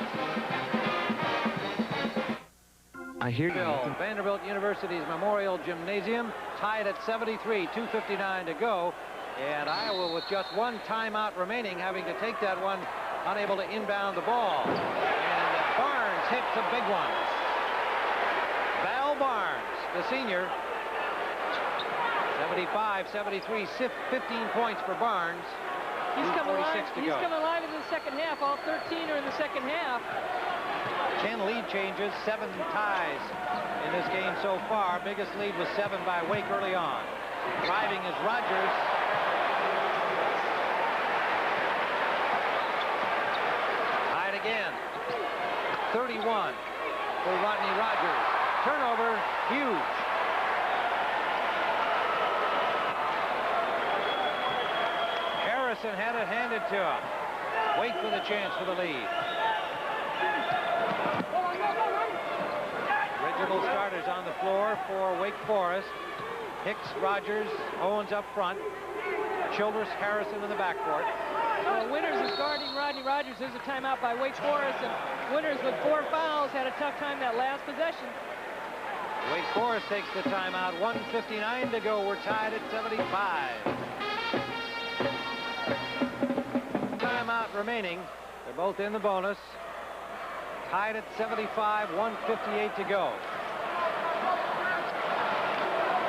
I hear you. Vanderbilt University's Memorial Gymnasium tied at 73, 2:59 to go. And Iowa with just one timeout remaining, having to take that one, unable to inbound the ball. And Barnes hits a big one. Val Barnes, the senior. 75-73, 15 points for Barnes. He's come alive. To He's go. come alive in the second half. All 13 are in the second half. 10 lead changes, 7 ties in this game so far. Biggest lead was 7 by Wake early on. Driving is Rogers. Tied again. 31 for Rodney Rogers. Turnover, huge. Harrison had it handed to him. Wake with a chance for the lead. Original starters on the floor for Wake Forest. Hicks, Rogers, Owens up front. Childress, Harrison in the backcourt. Well, Winters is guarding Rodney Rogers. There's a timeout by Wake Forest, and Winters with 4 fouls had a tough time that last possession. Wake Forest takes the timeout. 1:59 to go. We're tied at 75. Timeout remaining. They're both in the bonus. Tied at 75, 1:58 to go.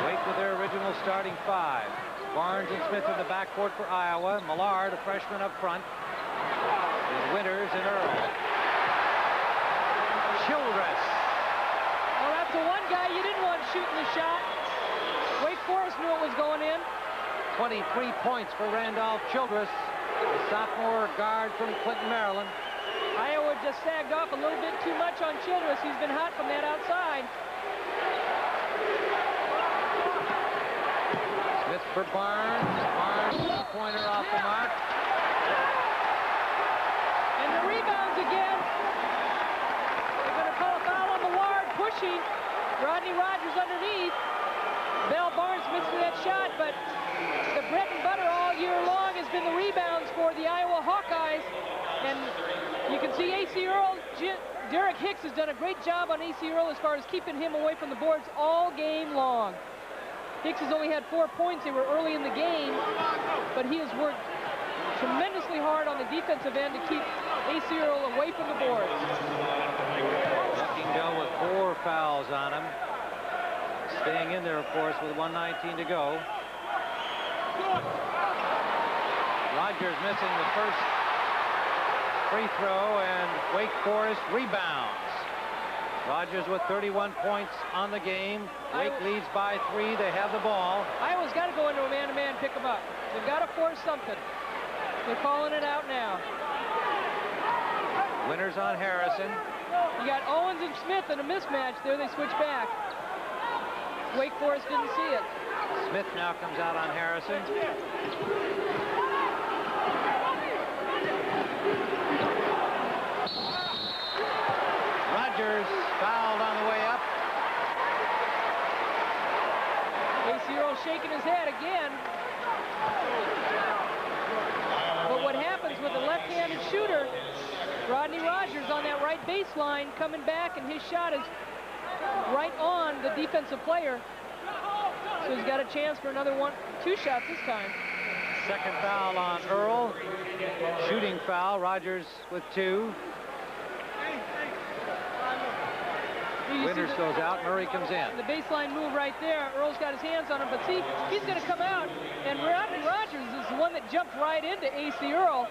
Wake with their original starting 5. Barnes and Smith in the backcourt for Iowa. Millard, a freshman up front. With Winters and Earl. Childress. Well, that's the one guy you didn't want shooting the shot. Wake Forest knew it was going in. 23 points for Randolph Childress, the sophomore guard from Clinton, Maryland. Iowa just sagged off a little bit too much on Childress. He's been hot from that outside. Smith for Barnes. Barnes, pointer off the mark. And the rebounds again. They're going to call a foul on Millard, pushing Rodney Rogers underneath. Val Barnes missed that shot, but the bread and butter all year long has been the rebounds for the Iowa Hawkeyes. And you can see A.C. Earl, Derek Hicks has done a great job on A.C. Earl as far as keeping him away from the boards all game long. Hicks has only had 4 points. They were early in the game, but he has worked tremendously hard on the defensive end to keep A.C. Earl away from the boards. Buckingdale with 4 fouls on him. Staying in there, of course, with 1:19 to go. Rogers missing the first free throw, and Wake Forest rebounds. Rogers with 31 points on the game. Wake leads by 3. They have the ball. Iowa's got to go into a man-to-man, pick them up. They've got to force something. They're calling it out now. Winters on Harrison. You got Owens and Smith in a mismatch there. They switch back. Wake Forest didn't see it. Smith now comes out on Harrison. Rogers fouled on the way up. A.C. Earl shaking his head again. But what happens with the left-handed shooter, Rodney Rogers on that right baseline coming back, and his shot is right on the defensive player. So he's got a chance for another 2 shots this time. Second foul on Earl. Shooting foul. Rogers with 2. Winters goes out. Murray comes in. The baseline move right there. Earl's got his hands on him, but see, he's going to come out, and Rodney Rogers is the one that jumped right into A.C. Earl.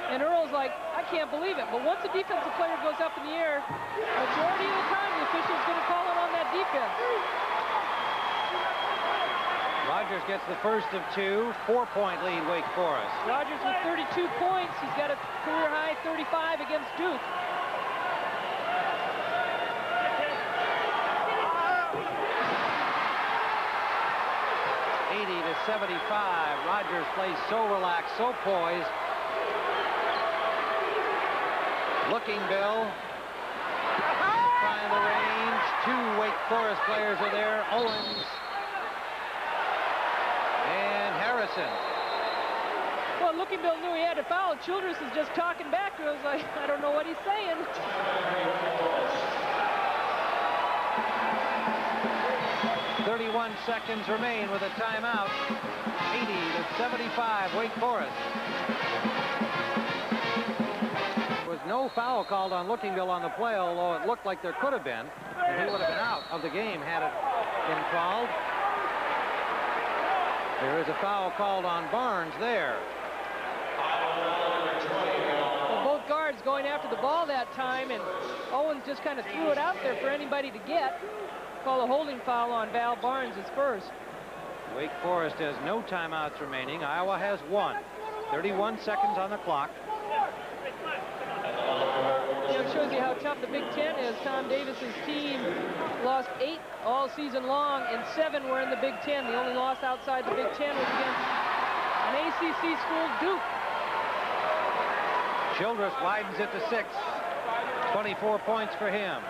And Earl's like, I can't believe it. But once the defensive player goes up in the air, majority of the time the official's going to call it on that defense. Rogers gets the first of 2. 4-point lead, Wake Forest. Rogers with 32 points. He's got a career-high 35 against Duke. to 75. Rogers plays so relaxed, so poised. Looking Bill. Find the range. 2 Wake Forest players are there. Owens and Harrison. Well, Looking Bill knew he had to foul. Childress is just talking back to us like, I don't know what he's saying. 31 seconds remain with a timeout. 80 to 75, Wake Forest. There was no foul called on Looking Bill on the play, although it looked like there could have been, and he would have been out of the game had it been called. There is a foul called on Barnes there. Well, both guards going after the ball that time, and Owens just kind of threw it out there for anybody to get. Call a holding foul on Val Barnes is first. Wake Forest has no timeouts remaining. Iowa has 1. 31 seconds on the clock. You know, it shows you how tough the Big Ten is. Tom Davis's team lost 8 all season long, and 7 were in the Big Ten. The only loss outside the Big Ten was against an ACC school, Duke. Childress widens it to 6. 24 points for him.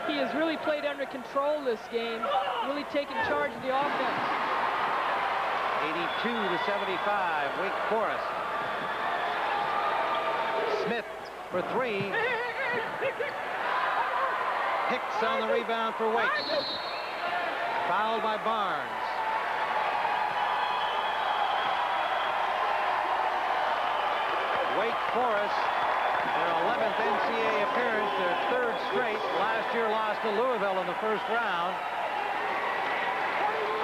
He has really played under control this game, really taken charge of the offense. 82 to 75, Wake Forest. Smith for three. Hicks on the rebound for Wake. Fouled by Barnes. Wake Forest, their 11th NCAA appearance, their third straight. Last year lost to Louisville in the first round.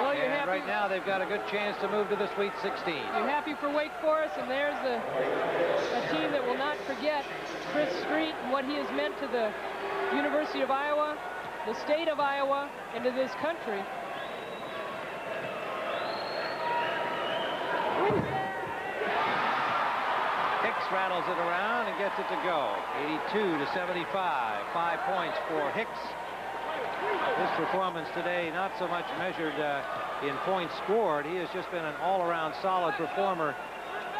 Well, you're And happy. right now they've got a good chance to move to the Sweet 16. You're happy for Wake Forest, and there's a team that will not forget Chris Street and what he has meant to the University of Iowa, the state of Iowa, and to this country. Hicks rattles it around and gets it to go. 82-75. 5 points for Hicks. His performance today not so much measured in points scored. He has just been an all-around solid performer,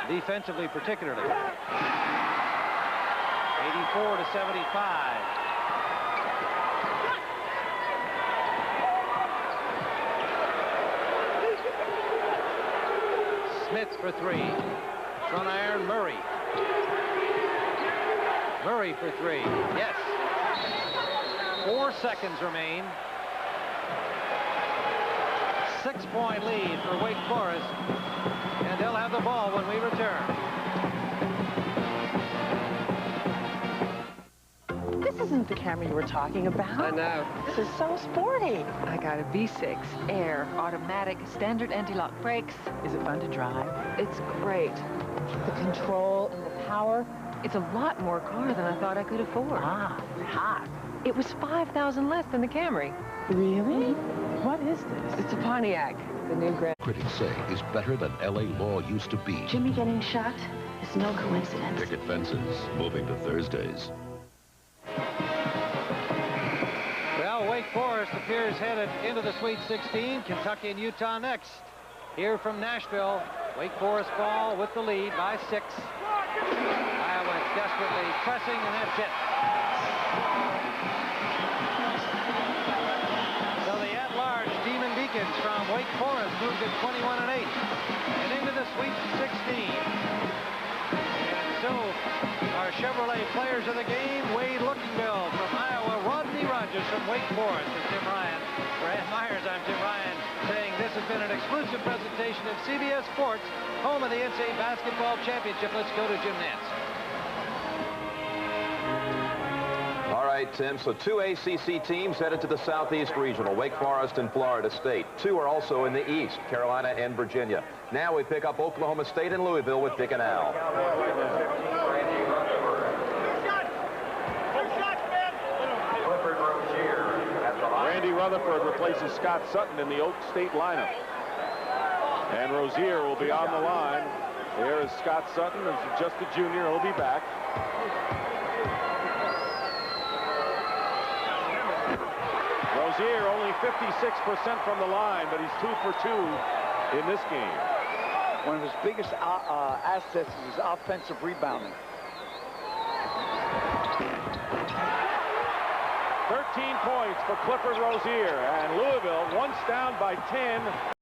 defensively particularly. 84-75. Smith for three. Front iron, Murray. Murray for three. Yes. 4 seconds remain. 6-point lead for Wake Forest. And they'll have the ball when we return. This isn't the camera you were talking about. I know. This is so sporty. I got a V6 Air automatic standard anti-lock brakes. Is it fun to drive? It's great. The control and the power. It's a lot more car than I thought I could afford. Ah, hot. It was $5,000 less than the Camry. Really? What is this? It's a Pontiac, the new Grand. Critics say is better than L.A. Law used to be. Jimmy getting shot is no coincidence. Picket fences, moving to Thursdays. Well, Wake Forest appears headed into the Sweet 16. Kentucky and Utah next. Here from Nashville, Wake Forest ball with the lead by 6. Iowa desperately pressing, and that's it. So the at-large Demon Deacons from Wake Forest moved to 21-8 and into the Sweet 16. And so our Chevrolet players of the game, Wade Lookingbill from Iowa, Rodney Rogers from Wake Forest, and Tim Ryan. For Ed Myers, I'm Tim Ryan, saying this has been an exclusive presentation of CBS Sports, home of the NCAA Basketball Championship. Let's go to Jim Nantz. All right, Tim, so 2 ACC teams headed to the Southeast Regional, Wake Forest and Florida State. 2 are also in the East, Carolina and Virginia. Now we pick up Oklahoma State and Louisville with Dick and Al. Randy Rutherford replaces Scott Sutton in the Oak State lineup. And Rozier will be on the line. There is Scott Sutton, who's just a junior. He'll be back. Rozier only 56% from the line, but he's 2 for 2 in this game. One of his biggest assets is his offensive rebounding. 13 points for Clifford Rozier, and Louisville, once down by 10,